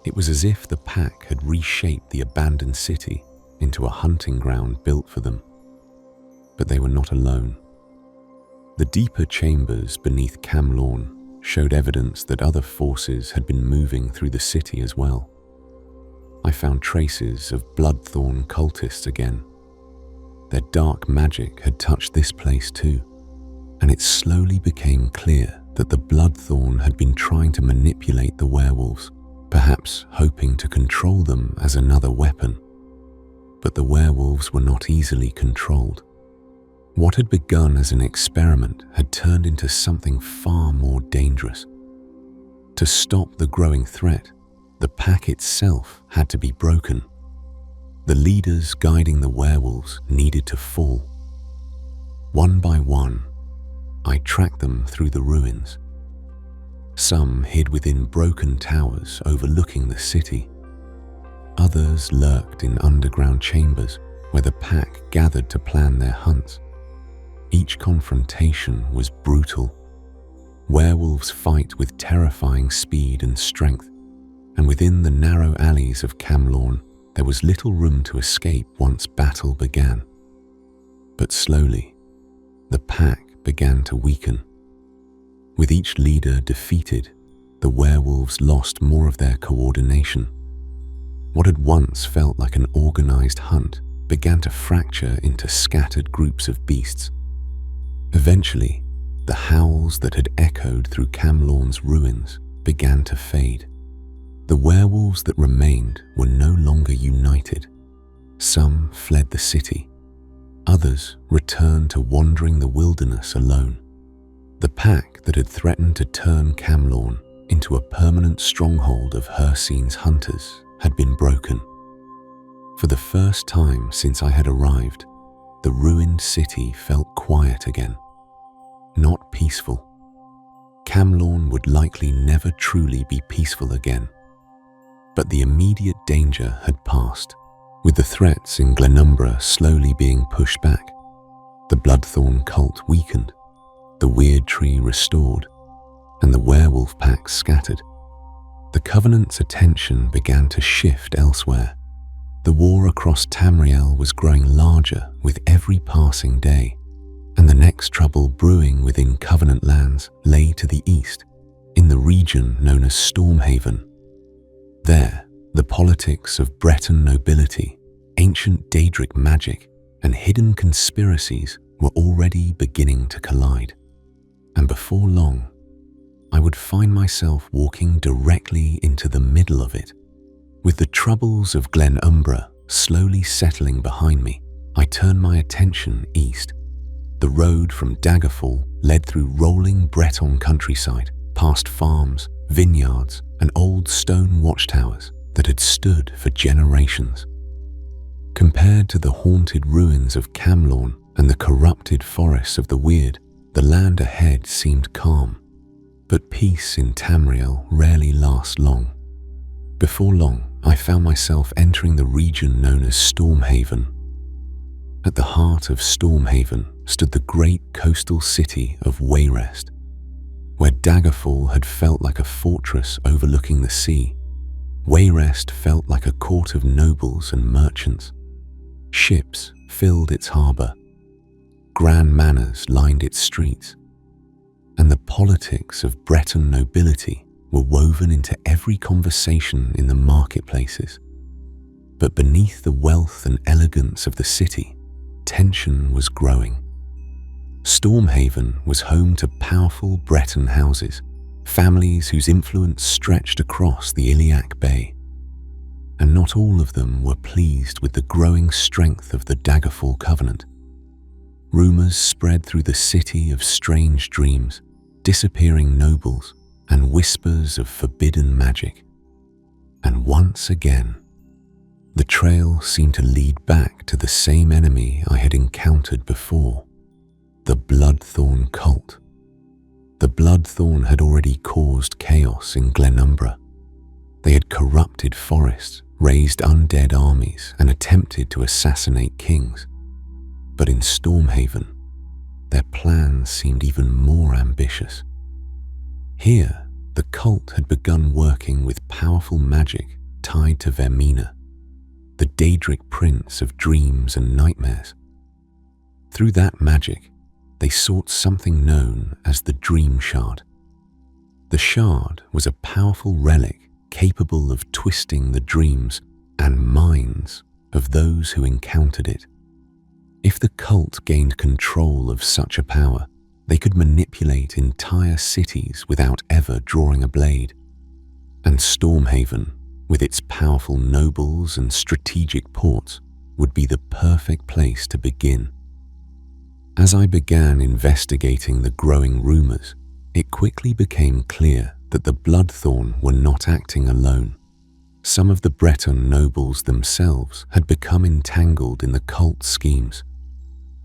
It was as if the pack had reshaped the abandoned city into a hunting ground built for them. But they were not alone. The deeper chambers beneath Camlorn showed evidence that other forces had been moving through the city as well. I found traces of Bloodthorn cultists again. Their dark magic had touched this place too, and it slowly became clear that the Bloodthorn had been trying to manipulate the werewolves, perhaps hoping to control them as another weapon. But the werewolves were not easily controlled. What had begun as an experiment had turned into something far more dangerous. To stop the growing threat, the pack itself had to be broken. The leaders guiding the werewolves needed to fall. One by one, I tracked them through the ruins. Some hid within broken towers overlooking the city. Others lurked in underground chambers where the pack gathered to plan their hunts. Each confrontation was brutal. Werewolves fight with terrifying speed and strength, and within the narrow alleys of Camlorn, there was little room to escape once battle began. But slowly, the pack began to weaken. With each leader defeated, the werewolves lost more of their coordination. What had once felt like an organized hunt began to fracture into scattered groups of beasts. Eventually, the howls that had echoed through Camlorn's ruins began to fade. The werewolves that remained were no longer united. Some fled the city. Others returned to wandering the wilderness alone. The pack that had threatened to turn Camlorn into a permanent stronghold of Hircine's hunters had been broken. For the first time since I had arrived, the ruined city felt quiet again. Not peaceful. Camlorn would likely never truly be peaceful again. But the immediate danger had passed, with the threats in Glenumbra slowly being pushed back. The Bloodthorn cult weakened, the Wyrd tree restored, and the werewolf pack scattered. The Covenant's attention began to shift elsewhere. The war across Tamriel was growing larger with every passing day, and the next trouble brewing within Covenant lands lay to the east, in the region known as Stormhaven. There, the politics of Breton nobility, ancient Daedric magic, and hidden conspiracies were already beginning to collide. And before long, I would find myself walking directly into the middle of it. With the troubles of Glenumbra slowly settling behind me, I turned my attention east. The road from Daggerfall led through rolling Breton countryside, past farms, vineyards, and old stone watchtowers that had stood for generations. Compared to the haunted ruins of Camlorn and the corrupted forests of the Wyrd, the land ahead seemed calm. But peace in Tamriel rarely lasts long. Before long, I found myself entering the region known as Stormhaven. At the heart of Stormhaven stood the great coastal city of Wyrd, where Daggerfall had felt like a fortress overlooking the sea. Wyrd felt like a court of nobles and merchants. Ships filled its harbour. Grand manors lined its streets. And the politics of Breton nobility were woven into every conversation in the marketplaces. But beneath the wealth and elegance of the city, tension was growing. Stormhaven was home to powerful Breton houses, families whose influence stretched across the Iliac Bay. And not all of them were pleased with the growing strength of the Daggerfall Covenant. Rumors spread through the city of strange dreams, disappearing nobles, and whispers of forbidden magic. And once again, the trail seemed to lead back to the same enemy I had encountered before, the Bloodthorn cult. The Bloodthorn had already caused chaos in Glenumbra. They had corrupted forests, raised undead armies, and attempted to assassinate kings. But in Stormhaven, their plans seemed even more ambitious. Here, the cult had begun working with powerful magic tied to Vermina, the Daedric prince of dreams and nightmares. Through that magic, they sought something known as the Dream Shard. The shard was a powerful relic capable of twisting the dreams and minds of those who encountered it. If the cult gained control of such a power, they could manipulate entire cities without ever drawing a blade. And Stormhaven, with its powerful nobles and strategic ports, would be the perfect place to begin. As I began investigating the growing rumors, it quickly became clear that the Bloodthorn were not acting alone. Some of the Breton nobles themselves had become entangled in the cult schemes.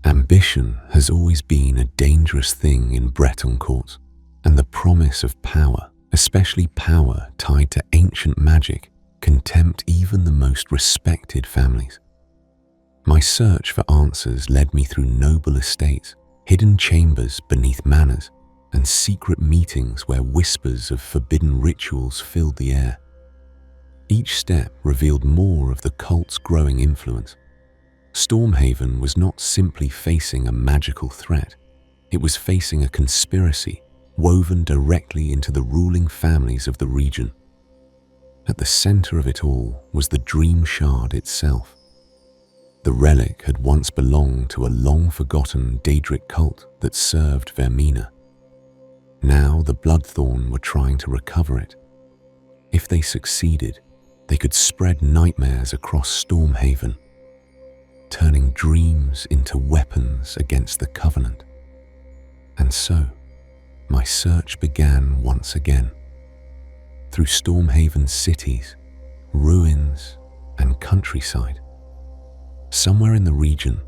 Ambition has always been a dangerous thing in Breton courts, and the promise of power, especially power tied to ancient magic, can tempt even the most respected families. My search for answers led me through noble estates, hidden chambers beneath manors, and secret meetings where whispers of forbidden rituals filled the air. Each step revealed more of the cult's growing influence. Stormhaven was not simply facing a magical threat, it was facing a conspiracy woven directly into the ruling families of the region. At the center of it all was the Dream Shard itself. The relic had once belonged to a long-forgotten Daedric cult that served Vermina. Now the Bloodthorn were trying to recover it. If they succeeded, they could spread nightmares across Stormhaven, turning dreams into weapons against the Covenant. And so, my search began once again. Through Stormhaven's cities, ruins, and countryside. Somewhere in the region,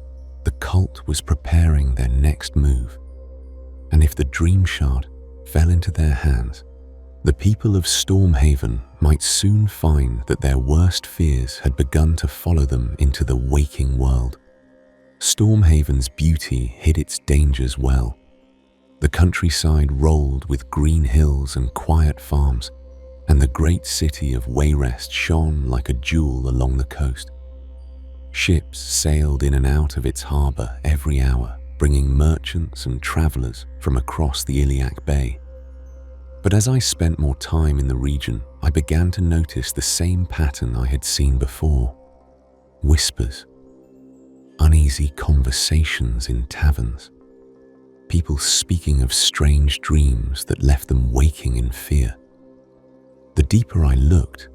the cult was preparing their next move. And if the Dream Shard fell into their hands, the people of Stormhaven might soon find that their worst fears had begun to follow them into the waking world. Stormhaven's beauty hid its dangers well. The countryside rolled with green hills and quiet farms, and the great city of Wayrest shone like a jewel along the coast. Ships sailed in and out of its harbour every hour, bringing merchants and travellers from across the Iliac Bay. But as I spent more time in the region, I began to notice the same pattern I had seen before. Whispers, uneasy conversations in taverns, people speaking of strange dreams that left them waking in fear. The deeper I looked,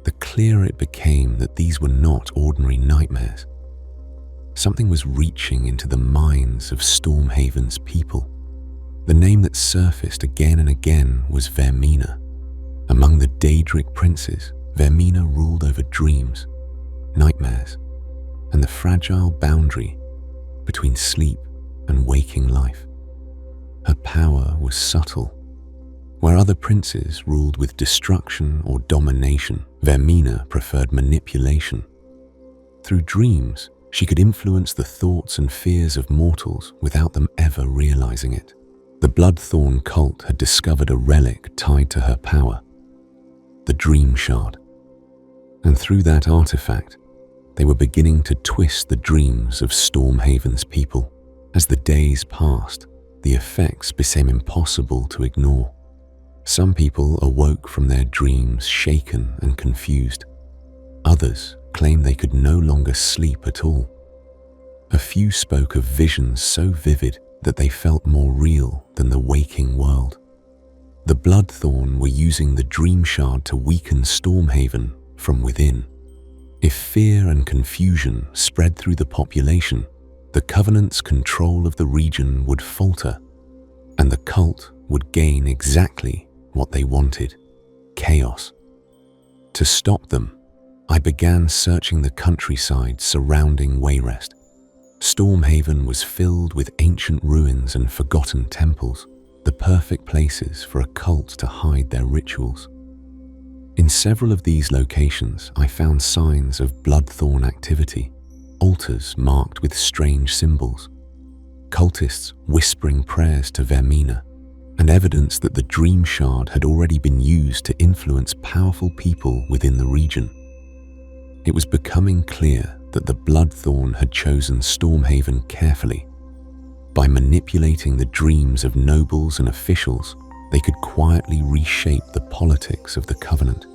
the clearer it became that these were not ordinary nightmares. Something was reaching into the minds of Stormhaven's people. The name that surfaced again and again was Vermina. Among the Daedric princes, Vermina ruled over dreams, nightmares, and the fragile boundary between sleep and waking life. Her power was subtle. Where other princes ruled with destruction or domination, Vermina preferred manipulation. Through dreams, she could influence the thoughts and fears of mortals without them ever realizing it. The Bloodthorn cult had discovered a relic tied to her power, the Dream Shard. And through that artifact, they were beginning to twist the dreams of Stormhaven's people. As the days passed, the effects became impossible to ignore. Some people awoke from their dreams shaken and confused. Others claimed they could no longer sleep at all. A few spoke of visions so vivid that they felt more real than the waking world. The Bloodthorn were using the Dream Shard to weaken Stormhaven from within. If fear and confusion spread through the population, the Covenant's control of the region would falter, and the cult would gain exactly what they wanted: chaos. To stop them, I began searching the countryside surrounding Wayrest. Stormhaven was filled with ancient ruins and forgotten temples, the perfect places for a cult to hide their rituals. In several of these locations, I found signs of Bloodthorn activity, altars marked with strange symbols, cultists whispering prayers to Vermina, and evidence that the Dream Shard had already been used to influence powerful people within the region. It was becoming clear that the Bloodthorn had chosen Stormhaven carefully. By manipulating the dreams of nobles and officials, they could quietly reshape the politics of the Covenant,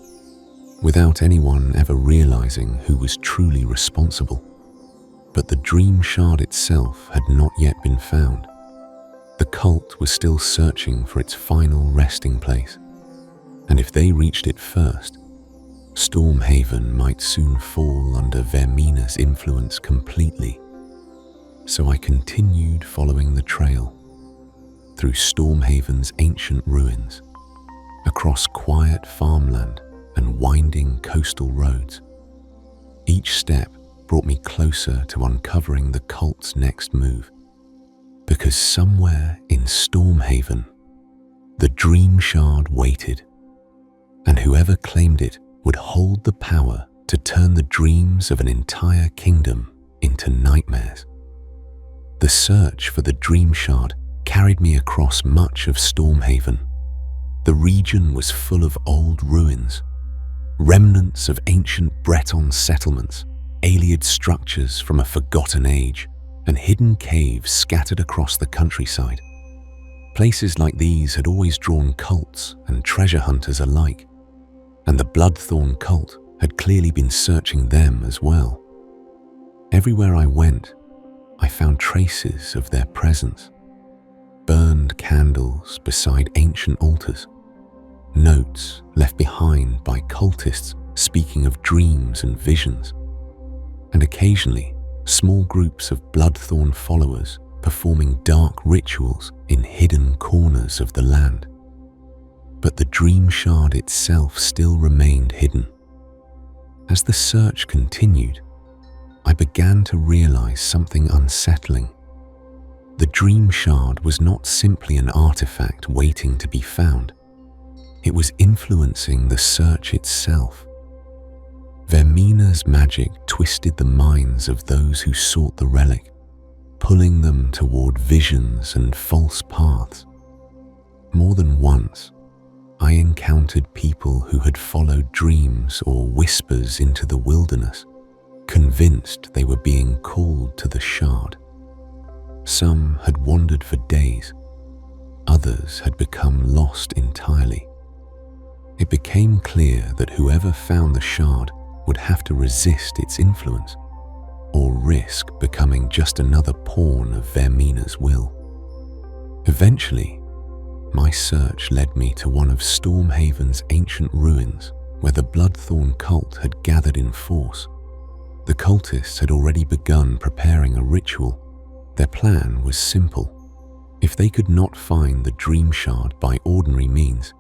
without anyone ever realizing who was truly responsible. But the Dream Shard itself had not yet been found. The cult was still searching for its final resting place, and if they reached it first, Stormhaven might soon fall under Vermina's influence completely. So I continued following the trail, through Stormhaven's ancient ruins, across quiet farmland and winding coastal roads. Each step brought me closer to uncovering the cult's next move, because somewhere in Stormhaven, the Dream Shard waited, and whoever claimed it would hold the power to turn the dreams of an entire kingdom into nightmares. The search for the Dream Shard carried me across much of Stormhaven. The region was full of old ruins, remnants of ancient Breton settlements, alien structures from a forgotten age, and hidden caves scattered across the countryside. Places like these had always drawn cults and treasure hunters alike, and the Bloodthorn cult had clearly been searching them as well. Everywhere I went, I found traces of their presence. Burned candles beside ancient altars, notes left behind by cultists speaking of dreams and visions, and occasionally small groups of Bloodthorn followers performing dark rituals in hidden corners of the land. But the dream shard itself still remained hidden. As the search continued, I began to realize something unsettling. The dream shard was not simply an artifact waiting to be found. It was influencing the search itself. Vermina's magic twisted the minds of those who sought the relic, pulling them toward visions and false paths. More than once, I encountered people who had followed dreams or whispers into the wilderness, convinced they were being called to the shard. Some had wandered for days, others had become lost entirely. It became clear that whoever found the shard would have to resist its influence, or risk becoming just another pawn of Vermina's will. Eventually, my search led me to one of Stormhaven's ancient ruins where the Bloodthorn cult had gathered in force. The cultists had already begun preparing a ritual. Their plan was simple. If they could not find the dream shard by ordinary means,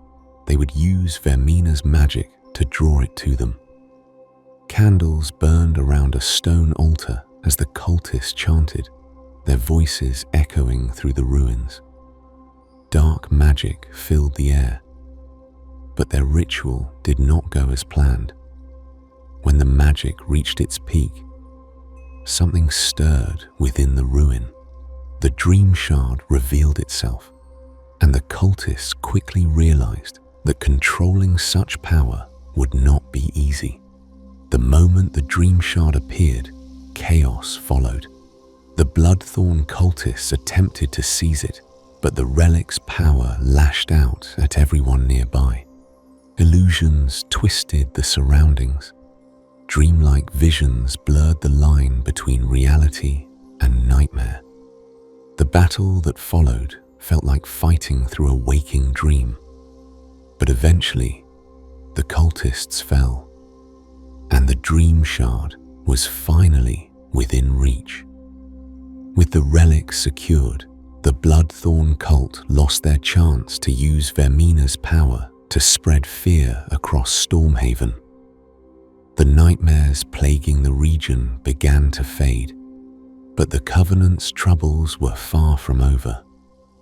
they would use Vermina's magic to draw it to them. Candles burned around a stone altar as the cultists chanted, their voices echoing through the ruins. Dark magic filled the air, but their ritual did not go as planned. When the magic reached its peak, something stirred within the ruin. The dream shard revealed itself, and the cultists quickly realized that controlling such power would not be easy. The moment the dream shard appeared, chaos followed. The Bloodthorn cultists attempted to seize it, but the relic's power lashed out at everyone nearby. Illusions twisted the surroundings. Dreamlike visions blurred the line between reality and nightmare. The battle that followed felt like fighting through a waking dream. But eventually, the cultists fell, and the dream shard was finally within reach. With the relic secured, the Bloodthorn cult lost their chance to use Vermina's power to spread fear across Stormhaven. The nightmares plaguing the region began to fade, but the Covenant's troubles were far from over.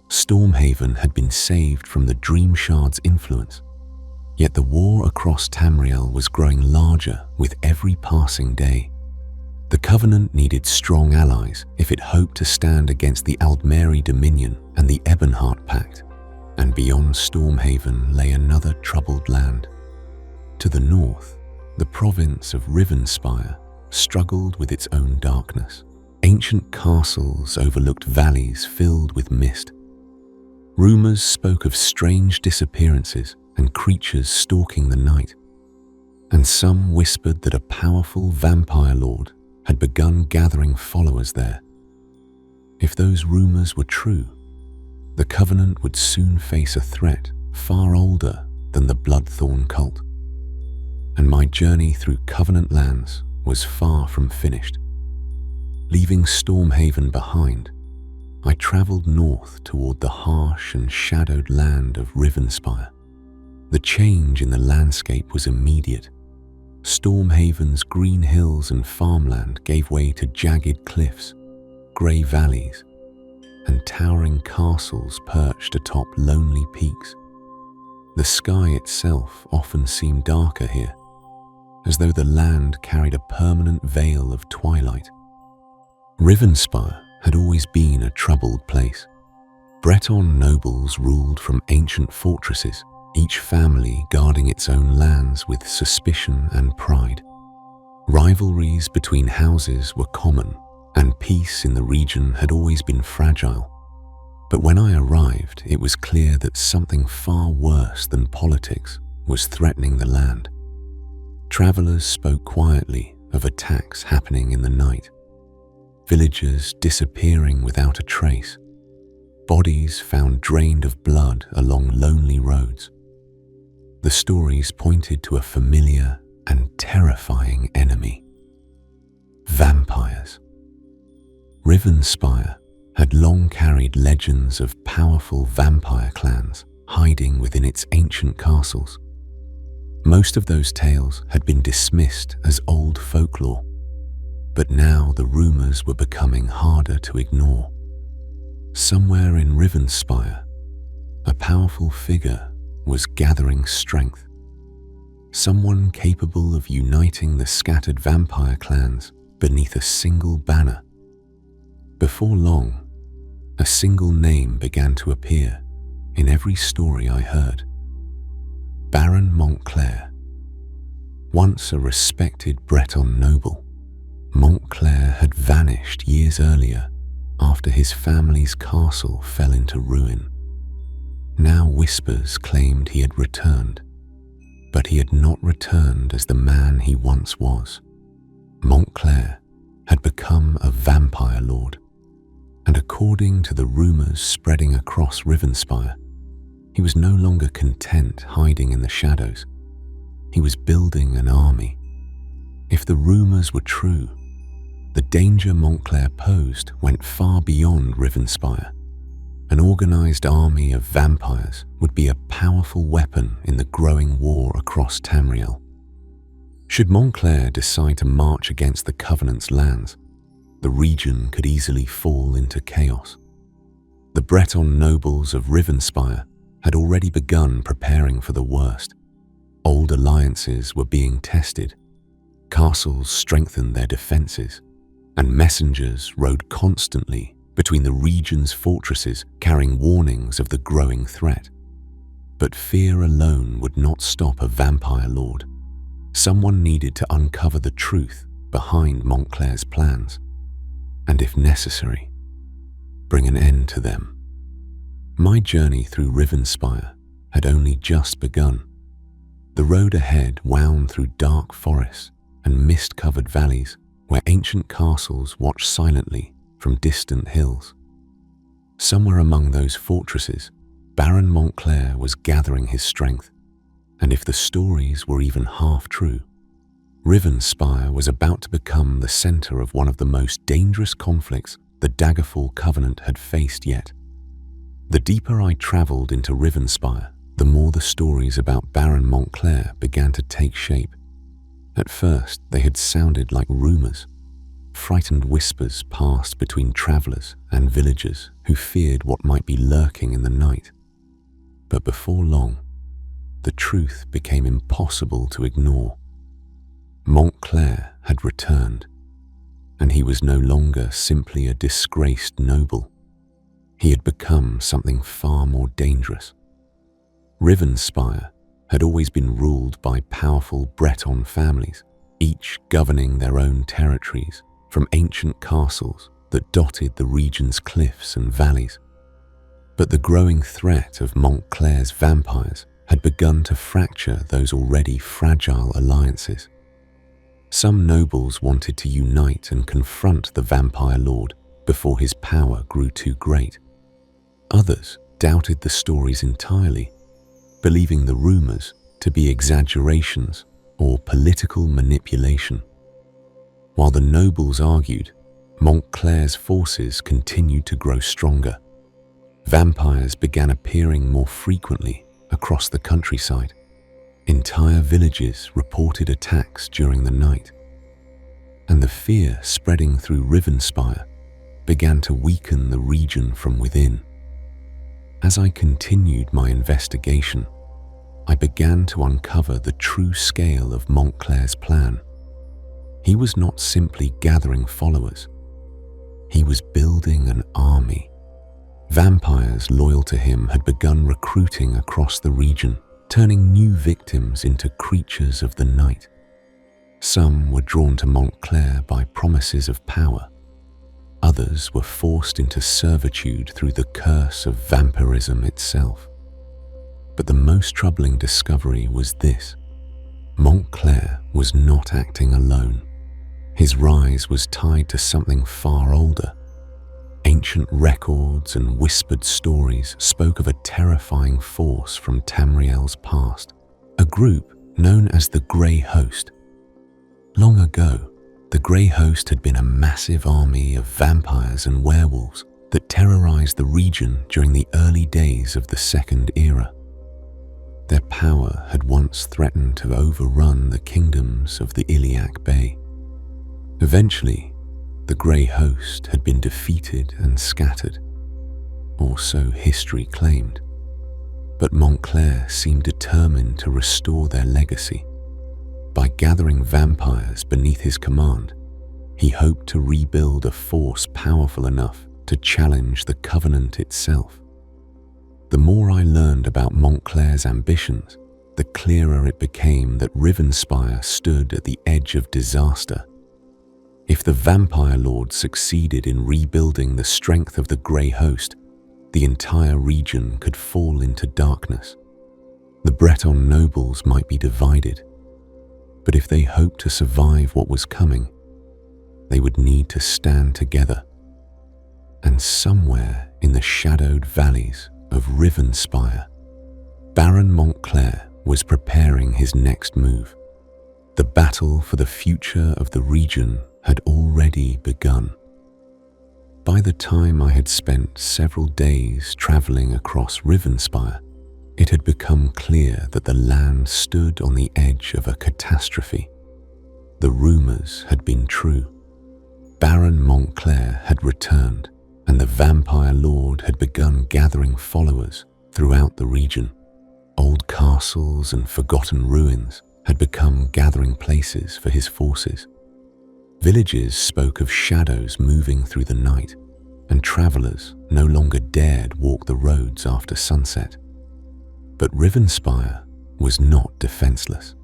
Stormhaven had been saved from the Dream Shard's influence, yet the war across Tamriel was growing larger with every passing day. The Covenant needed strong allies if it hoped to stand against the Aldmeri Dominion and the Ebonheart Pact, and beyond Stormhaven lay another troubled land. To the north, the province of Rivenspire struggled with its own darkness. Ancient castles overlooked valleys filled with mist. Rumors spoke of strange disappearances and creatures stalking the night, and some whispered that a powerful vampire lord had begun gathering followers there. If those rumors were true, the Covenant would soon face a threat far older than the Bloodthorn cult. And my journey through Covenant lands was far from finished. Leaving Stormhaven behind, I traveled north toward the harsh and shadowed land of Rivenspire. The change in the landscape was immediate. Stormhaven's green hills and farmland gave way to jagged cliffs, grey valleys, and towering castles perched atop lonely peaks. The sky itself often seemed darker here, as though the land carried a permanent veil of twilight. Rivenspire had always been a troubled place. Breton nobles ruled from ancient fortresses, each family guarding its own lands with suspicion and pride. Rivalries between houses were common, and peace in the region had always been fragile. But when I arrived, it was clear that something far worse than politics was threatening the land. Travelers spoke quietly of attacks happening in the night, villagers disappearing without a trace, bodies found drained of blood along lonely roads. The stories pointed to a familiar and terrifying enemy: vampires. Rivenspire had long carried legends of powerful vampire clans hiding within its ancient castles. Most of those tales had been dismissed as old folklore, but now the rumors were becoming harder to ignore. Somewhere in Rivenspire, a powerful figure was gathering strength, someone capable of uniting the scattered vampire clans beneath a single banner. Before long, a single name began to appear in every story I heard: Baron Montclair. Once a respected Breton noble, Montclair had vanished years earlier after his family's castle fell into ruin. Now whispers claimed he had returned, but he had not returned as the man he once was. Montclair had become a vampire lord, and according to the rumors spreading across Rivenspire, he was no longer content hiding in the shadows. He was building an army. If the rumors were true, the danger Montclair posed went far beyond Rivenspire. An organized army of vampires would be a powerful weapon in the growing war across Tamriel. Should Montclair decide to march against the Covenant's lands, the region could easily fall into chaos. The Breton nobles of Rivenspire had already begun preparing for the worst. Old alliances were being tested, castles strengthened their defenses, and messengers rode constantly between the region's fortresses carrying warnings of the growing threat. But fear alone would not stop a vampire lord. Someone needed to uncover the truth behind Montclair's plans, and if necessary, bring an end to them. My journey through Rivenspire had only just begun. The road ahead wound through dark forests and mist-covered valleys where ancient castles watched silently from distant hills. Somewhere among those fortresses, Baron Montclair was gathering his strength, and if the stories were even half true, Rivenspire was about to become the center of one of the most dangerous conflicts the Daggerfall Covenant had faced yet. The deeper I traveled into Rivenspire, the more the stories about Baron Montclair began to take shape. At first, they had sounded like rumors. Frightened whispers passed between travelers and villagers who feared what might be lurking in the night. But before long, the truth became impossible to ignore. Montclair had returned, and he was no longer simply a disgraced noble. He had become something far more dangerous. Rivenspire had always been ruled by powerful Breton families, each governing their own territories from ancient castles that dotted the region's cliffs and valleys. But the growing threat of Montclair's vampires had begun to fracture those already fragile alliances. Some nobles wanted to unite and confront the vampire lord before his power grew too great. Others doubted the stories entirely, believing the rumors to be exaggerations or political manipulation. While the nobles argued, Montclair's forces continued to grow stronger. Vampires began appearing more frequently across the countryside. Entire villages reported attacks during the night, and the fear spreading through Rivenspire began to weaken the region from within. As I continued my investigation, I began to uncover the true scale of Montclair's plan. He was not simply gathering followers. He was building an army. Vampires loyal to him had begun recruiting across the region, turning new victims into creatures of the night. Some were drawn to Montclair by promises of power. Others were forced into servitude through the curse of vampirism itself. But the most troubling discovery was this: Montclair was not acting alone. His rise was tied to something far older. Ancient records and whispered stories spoke of a terrifying force from Tamriel's past, a group known as the Grey Host. Long ago, the Grey Host had been a massive army of vampires and werewolves that terrorized the region during the early days of the Second Era. Their power had once threatened to overrun the kingdoms of the Iliac Bay. Eventually, the Grey Host had been defeated and scattered, or so history claimed. But Montclair seemed determined to restore their legacy. By gathering vampires beneath his command, he hoped to rebuild a force powerful enough to challenge the Covenant itself. The more I learned about Montclair's ambitions, the clearer it became that Rivenspire stood at the edge of disaster. If the Vampire Lord succeeded in rebuilding the strength of the Grey Host, the entire region could fall into darkness. The Breton nobles might be divided, but if they hoped to survive what was coming, they would need to stand together. And somewhere in the shadowed valleys of Rivenspire, Baron Montclair was preparing his next move. The battle for the future of the region had already begun. By the time I had spent several days traveling across Rivenspire, it had become clear that the land stood on the edge of a catastrophe. The rumors had been true. Baron Montclair had returned, and the Vampire Lord had begun gathering followers throughout the region. Old castles and forgotten ruins had become gathering places for his forces. Villages spoke of shadows moving through the night, and travelers no longer dared walk the roads after sunset. But Rivenspire was not defenseless.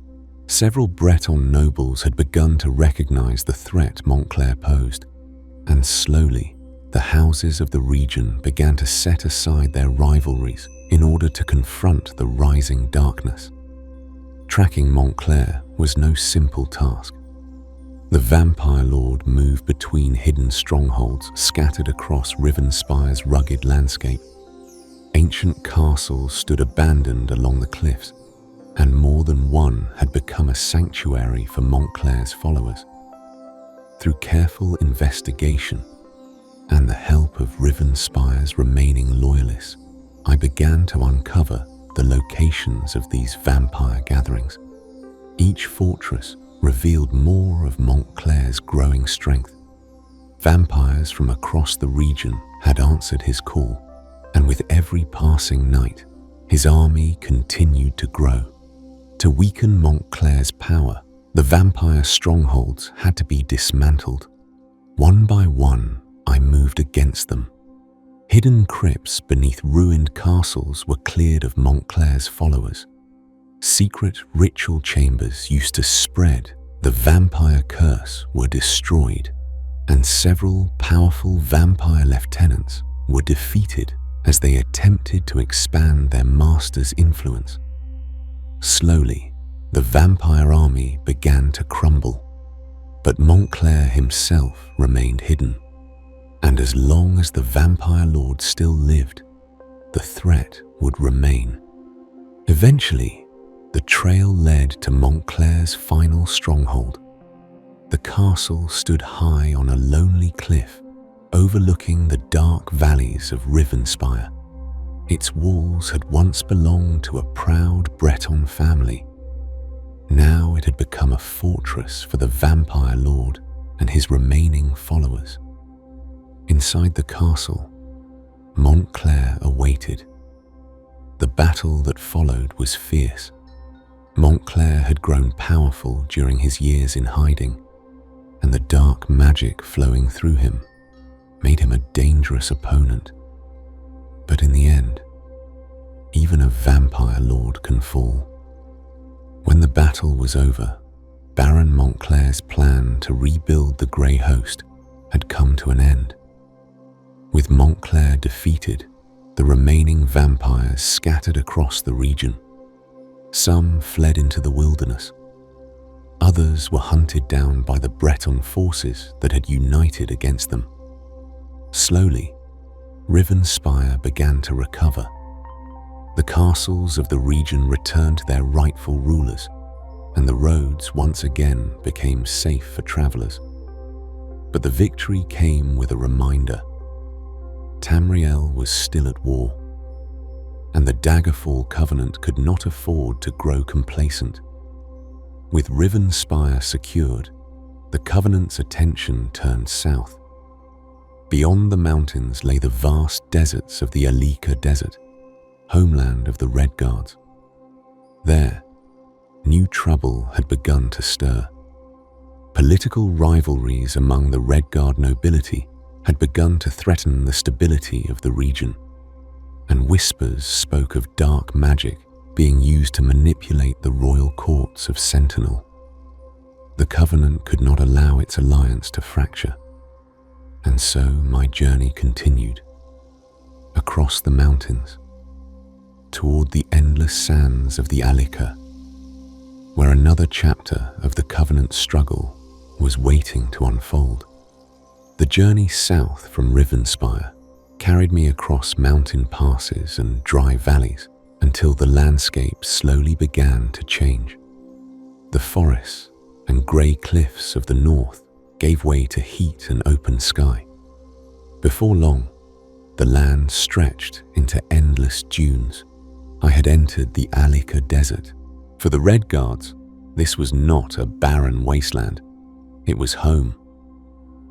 Several Breton nobles had begun to recognize the threat Montclair posed, and slowly the houses of the region began to set aside their rivalries in order to confront the rising darkness. Tracking Montclair was no simple task. The Vampire Lord moved between hidden strongholds scattered across Rivenspire's rugged landscape. Ancient castles stood abandoned along the cliffs, and more than one had become a sanctuary for Montclair's followers. Through careful investigation and the help of Rivenspire's remaining loyalists, I began to uncover the locations of these vampire gatherings. Each fortress revealed more of Montclair's growing strength. Vampires from across the region had answered his call, and with every passing night, his army continued to grow. To weaken Montclair's power, the vampire strongholds had to be dismantled. One by one, I moved against them. Hidden crypts beneath ruined castles were cleared of Montclair's followers. Secret ritual chambers used to spread the vampire curse were destroyed, and several powerful vampire lieutenants were defeated as they attempted to expand their master's influence. Slowly, the vampire army began to crumble, but Montclair himself remained hidden. And as long as the Vampire Lord still lived, the threat would remain. Eventually, the trail led to Montclair's final stronghold. The castle stood high on a lonely cliff, overlooking the dark valleys of Rivenspire. Its walls had once belonged to a proud Breton family. Now it had become a fortress for the Vampire Lord and his remaining followers. Inside the castle, Montclair awaited. The battle that followed was fierce. Montclair had grown powerful during his years in hiding, and the dark magic flowing through him made him a dangerous opponent. But in the end, even a vampire lord can fall. When the battle was over, Baron Montclair's plan to rebuild the Grey Host had come to an end. With Montclair defeated, the remaining vampires scattered across the region. Some fled into the wilderness. Others were hunted down by the Breton forces that had united against them. Slowly, Rivenspire began to recover. The castles of the region returned to their rightful rulers, and the roads once again became safe for travelers. But the victory came with a reminder. Tamriel was still at war, and the Daggerfall Covenant could not afford to grow complacent. With Rivenspire secured, the Covenant's attention turned south. Beyond the mountains lay the vast deserts of the Alika Desert, homeland of the Redguards. There, new trouble had begun to stir. Political rivalries among the Redguard nobility had begun to threaten the stability of the region, and whispers spoke of dark magic being used to manipulate the royal courts of Sentinel. The Covenant could not allow its alliance to fracture, and so my journey continued, across the mountains, toward the endless sands of the Alika, where another chapter of the Covenant's struggle was waiting to unfold. The journey south from Rivenspire carried me across mountain passes and dry valleys until the landscape slowly began to change. The forests and grey cliffs of the north gave way to heat and open sky. Before long, the land stretched into endless dunes. I had entered the Alika Desert. For the Redguards, this was not a barren wasteland. It was home.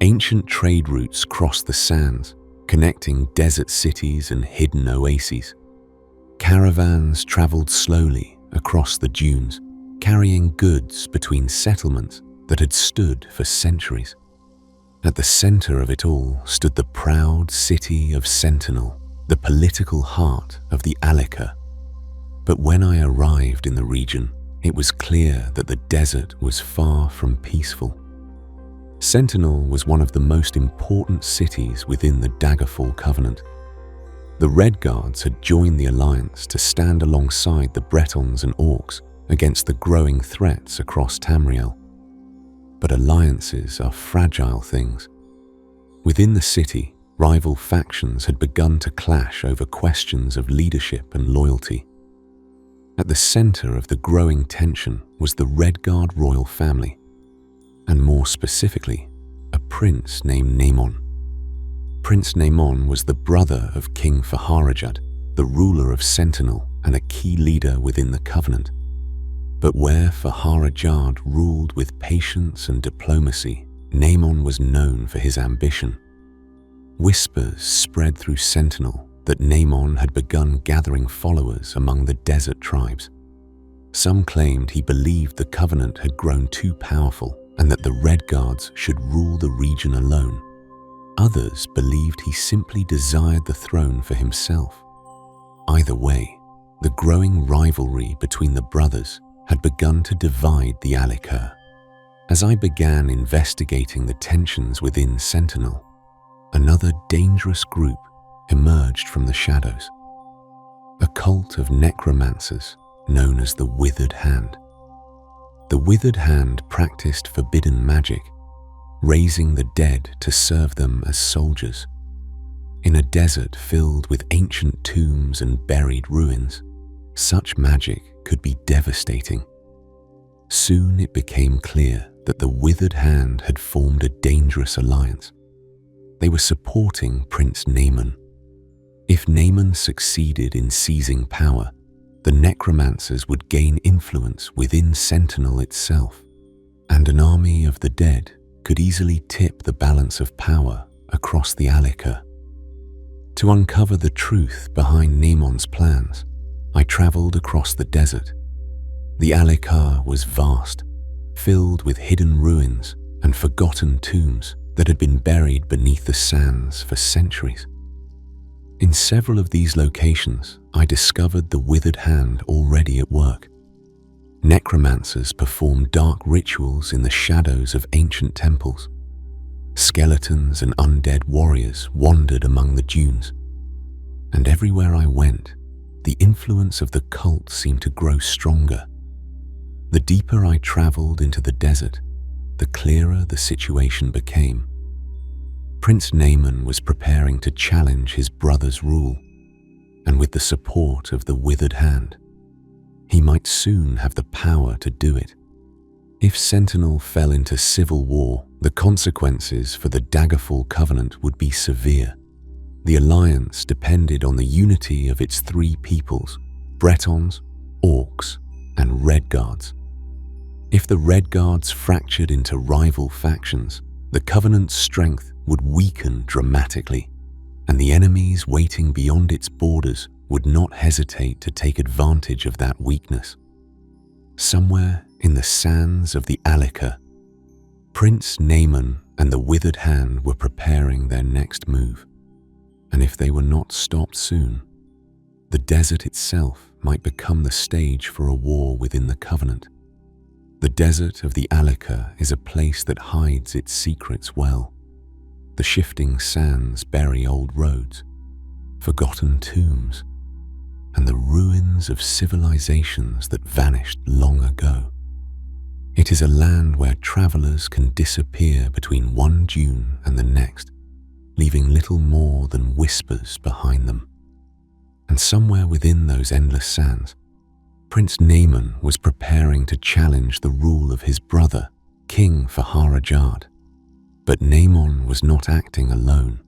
Ancient trade routes crossed the sands, connecting desert cities and hidden oases. Caravans traveled slowly across the dunes, carrying goods between settlements that had stood for centuries. At the center of it all stood the proud city of Sentinel, the political heart of the Alika. But when I arrived in the region, it was clear that the desert was far from peaceful. Sentinel was one of the most important cities within the Daggerfall Covenant. The Redguards had joined the alliance to stand alongside the Bretons and Orcs against the growing threats across Tamriel. But alliances are fragile things. Within the city, rival factions had begun to clash over questions of leadership and loyalty. At the center of the growing tension was the Redguard royal family, and more specifically, a prince named Naemon. Prince Naemon was the brother of King Faharajad, the ruler of Sentinel and a key leader within the Covenant. But where Faharajad ruled with patience and diplomacy, Naemon was known for his ambition. Whispers spread through Sentinel that Naemon had begun gathering followers among the desert tribes. Some claimed he believed the Covenant had grown too powerful and that the Redguards should rule the region alone. Others believed he simply desired the throne for himself. Either way, the growing rivalry between the brothers had begun to divide the Alika. As I began investigating the tensions within Sentinel, another dangerous group emerged from the shadows. A cult of necromancers known as the Withered Hand. The Withered Hand practiced forbidden magic, raising the dead to serve them as soldiers. In a desert filled with ancient tombs and buried ruins, such magic could be devastating. Soon it became clear that the Withered Hand had formed a dangerous alliance. They were supporting Prince Naemon. If Naemon succeeded in seizing power, the necromancers would gain influence within Sentinel itself, and an army of the dead could easily tip the balance of power across the Alika. To uncover the truth behind Naemon's plans, I traveled across the desert. The Alika was vast, filled with hidden ruins and forgotten tombs that had been buried beneath the sands for centuries. In several of these locations, I discovered the withered hand already at work. Necromancers performed dark rituals in the shadows of ancient temples. Skeletons and undead warriors wandered among the dunes. And everywhere I went, the influence of the cult seemed to grow stronger. The deeper I traveled into the desert, the clearer the situation became. Prince Naaman was preparing to challenge his brother's rule, and with the support of the withered hand, he might soon have the power to do it. If Sentinel fell into civil war, the consequences for the Daggerfall Covenant would be severe. The alliance depended on the unity of its three peoples, Bretons, Orcs, and Redguards. If the Redguards fractured into rival factions, the Covenant's strength would weaken dramatically, and the enemies waiting beyond its borders would not hesitate to take advantage of that weakness. Somewhere in the sands of the Alika, Prince Naaman and the Withered Hand were preparing their next move, and if they were not stopped soon, the desert itself might become the stage for a war within the Covenant. The desert of the Alika is a place that hides its secrets well. The shifting sands bury old roads, forgotten tombs, and the ruins of civilizations that vanished long ago. It is a land where travelers can disappear between one dune and the next, leaving little more than whispers behind them. And somewhere within those endless sands, Prince Naaman was preparing to challenge the rule of his brother, King Faharajad. But Naaman was not acting alone.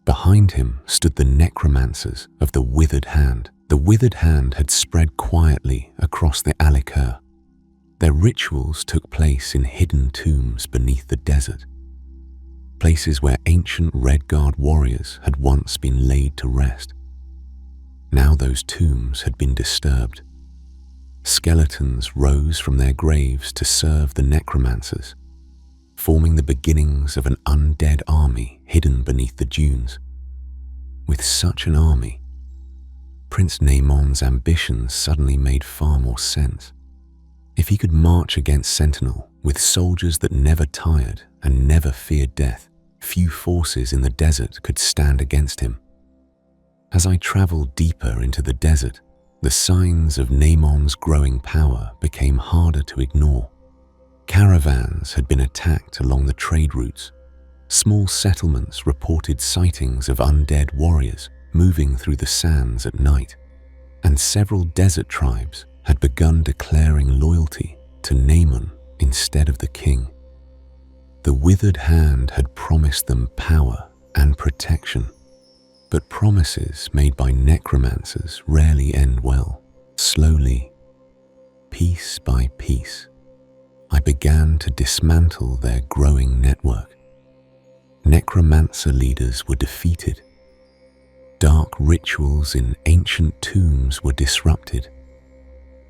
Behind him stood the necromancers of the Withered Hand. The Withered Hand had spread quietly across the Alika. Their rituals took place in hidden tombs beneath the desert, places where ancient Redguard warriors had once been laid to rest. Now those tombs had been disturbed. Skeletons rose from their graves to serve the necromancers, forming the beginnings of an undead army hidden beneath the dunes. With such an army, Prince Naaman's ambitions suddenly made far more sense. If he could march against Sentinel with soldiers that never tired and never feared death, few forces in the desert could stand against him. As I traveled deeper into the desert, the signs of Naaman's growing power became harder to ignore. Caravans had been attacked along the trade routes. Small settlements reported sightings of undead warriors moving through the sands at night, and several desert tribes had begun declaring loyalty to Naaman instead of the king. The Withered Hand had promised them power and protection, but promises made by necromancers rarely end well. Slowly, piece by piece, I began to dismantle their growing network. Necromancer leaders were defeated. Dark rituals in ancient tombs were disrupted,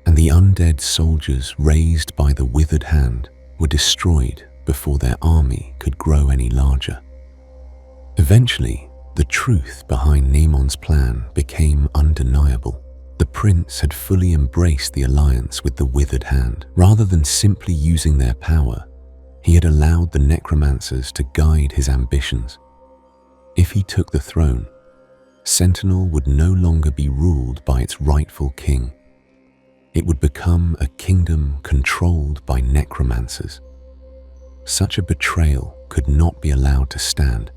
and the undead soldiers raised by the Withered Hand were destroyed before their army could grow any larger. Eventually, the truth behind Naaman's plan became undeniable. The prince had fully embraced the alliance with the Withered Hand. Rather than simply using their power, he had allowed the necromancers to guide his ambitions. If he took the throne, Sentinel would no longer be ruled by its rightful king. It would become a kingdom controlled by necromancers. Such a betrayal could not be allowed to stand.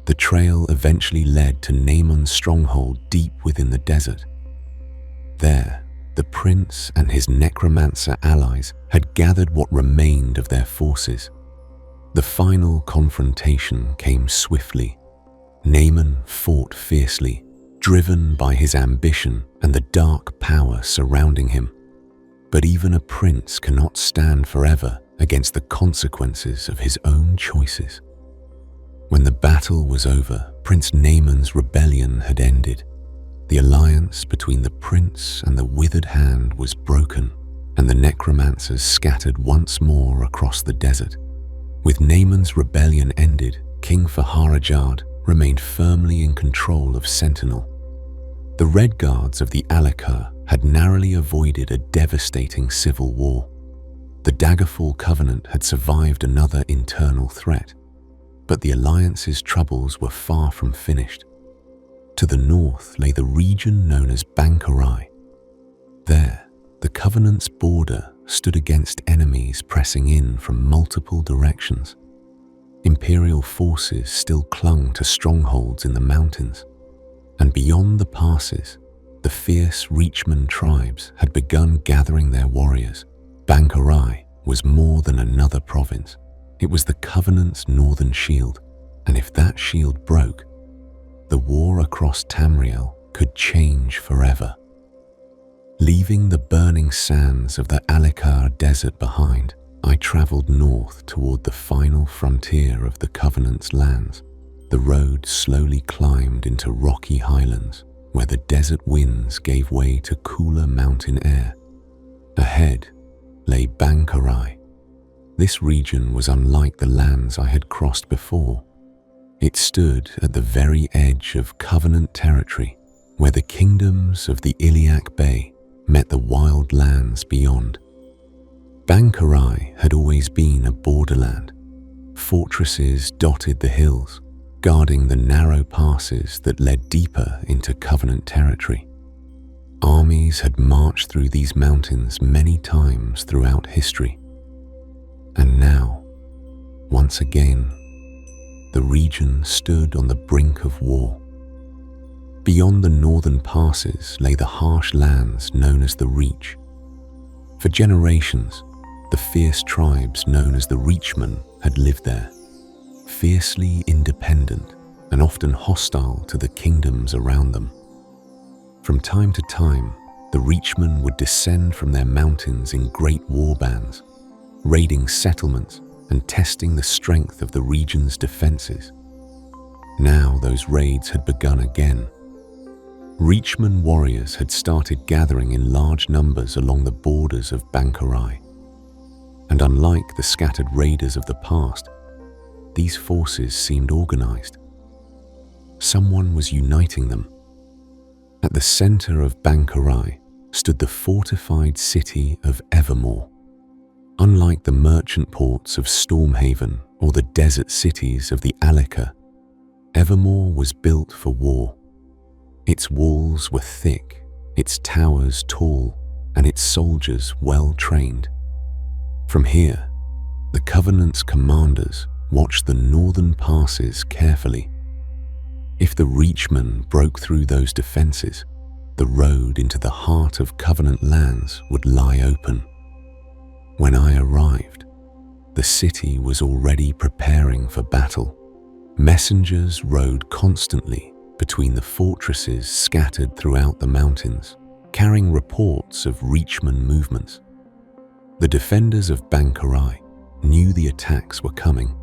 The trail eventually led to Naaman's stronghold deep within the desert. There, the prince and his necromancer allies had gathered what remained of their forces. The final confrontation came swiftly. Naaman fought fiercely, driven by his ambition and the dark power surrounding him. But even a prince cannot stand forever against the consequences of his own choices. When the battle was over, Prince Naaman's rebellion had ended. The alliance between the prince and the Withered Hand was broken, and the necromancers scattered once more across the desert. With Naaman's rebellion ended, King Faharajad remained firmly in control of Sentinel. The Redguards of the Alik'r had narrowly avoided a devastating civil war. The Daggerfall Covenant had survived another internal threat, but the Alliance's troubles were far from finished. To the north lay the region known as Bangkorai. There, the Covenant's border stood against enemies pressing in from multiple directions. Imperial forces still clung to strongholds in the mountains, and beyond the passes, the fierce Reachman tribes had begun gathering their warriors. Bangkorai was more than another province. It was the Covenant's northern shield, and if that shield broke, the war across Tamriel could change forever. Leaving the burning sands of the Alik'r desert behind, I traveled north toward the final frontier of the Covenant's lands. The road slowly climbed into rocky highlands, where the desert winds gave way to cooler mountain air. Ahead lay Bangkorai. This region was unlike the lands I had crossed before. It stood at the very edge of Covenant territory, where the kingdoms of the Iliac Bay met the wild lands beyond. Bangkorai had always been a borderland. Fortresses dotted the hills, guarding the narrow passes that led deeper into Covenant territory. Armies had marched through these mountains many times throughout history. And now, once again, the region stood on the brink of war. Beyond the northern passes lay the harsh lands known as the Reach. For generations, the fierce tribes known as the Reachmen had lived there, fiercely independent and often hostile to the kingdoms around them. From time to time, the Reachmen would descend from their mountains in great war bands, raiding settlements and testing the strength of the region's defenses. Now those raids had begun again. Reachman warriors had started gathering in large numbers along the borders of Bangkorai. And unlike the scattered raiders of the past, these forces seemed organized. Someone was uniting them. At the center of Bangkorai stood the fortified city of Evermore. Unlike the merchant ports of Stormhaven or the desert cities of the Alik'r, Evermore was built for war. Its walls were thick, its towers tall, and its soldiers well-trained. From here, the Covenant's commanders watched the northern passes carefully. If the Reachmen broke through those defenses, the road into the heart of Covenant lands would lie open. When I arrived, the city was already preparing for battle. Messengers rode constantly between the fortresses scattered throughout the mountains, carrying reports of Reachman movements. The defenders of Bangkorai knew the attacks were coming.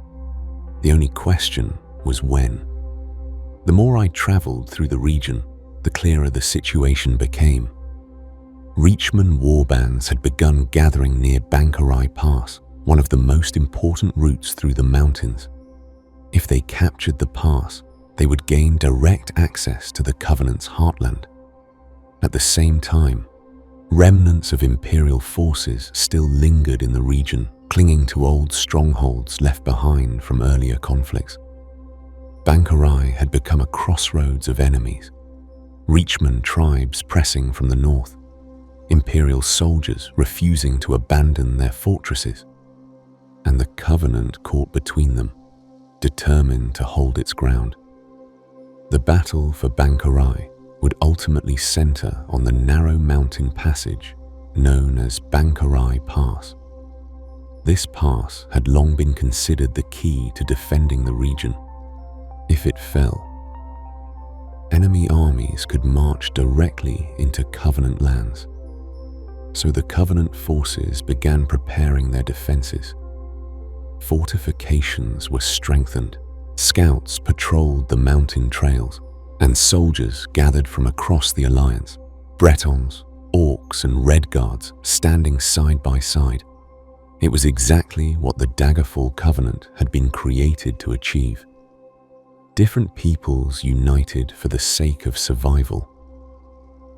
The only question was when. The more I traveled through the region, the clearer the situation became. Reachman warbands had begun gathering near Bangkorai Pass, one of the most important routes through the mountains. If they captured the pass, they would gain direct access to the Covenant's heartland. At the same time, remnants of Imperial forces still lingered in the region, clinging to old strongholds left behind from earlier conflicts. Bangkorai had become a crossroads of enemies. Reachman tribes pressing from the north, Imperial soldiers refusing to abandon their fortresses, and the Covenant caught between them, determined to hold its ground. The battle for Bangkorai would ultimately center on the narrow mountain passage known as Bangkorai Pass. This pass had long been considered the key to defending the region. If it fell, enemy armies could march directly into Covenant lands. So the Covenant forces began preparing their defenses. Fortifications were strengthened, scouts patrolled the mountain trails, and soldiers gathered from across the Alliance, Bretons, Orcs, and Redguards standing side by side. It was exactly what the Daggerfall Covenant had been created to achieve. Different peoples united for the sake of survival.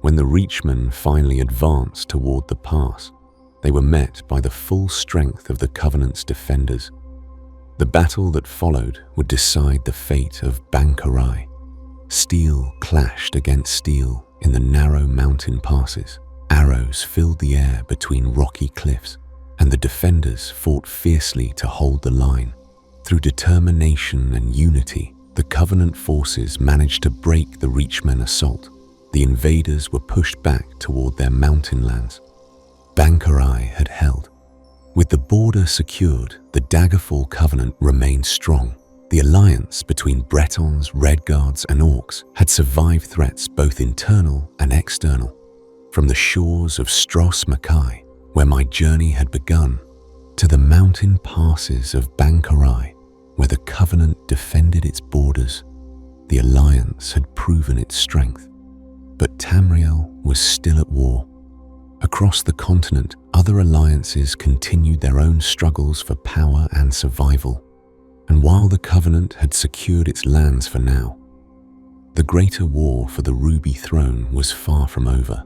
When the Reachmen finally advanced toward the pass, they were met by the full strength of the Covenant's defenders. The battle that followed would decide the fate of Bangkorai. Steel clashed against steel in the narrow mountain passes. Arrows filled the air between rocky cliffs, and the defenders fought fiercely to hold the line. Through determination and unity, the Covenant forces managed to break the Reachmen assault. The invaders were pushed back toward their mountain lands. Bangkorai had held. With the border secured, the Daggerfall Covenant remained strong. The alliance between Bretons, Redguards, and Orcs had survived threats both internal and external. From the shores of Stros M'Kai, where my journey had begun, to the mountain passes of Bangkorai, where the Covenant defended its borders, the alliance had proven its strength. But Tamriel was still at war. Across the continent, other alliances continued their own struggles for power and survival. And while the Covenant had secured its lands for now, the greater war for the Ruby Throne was far from over.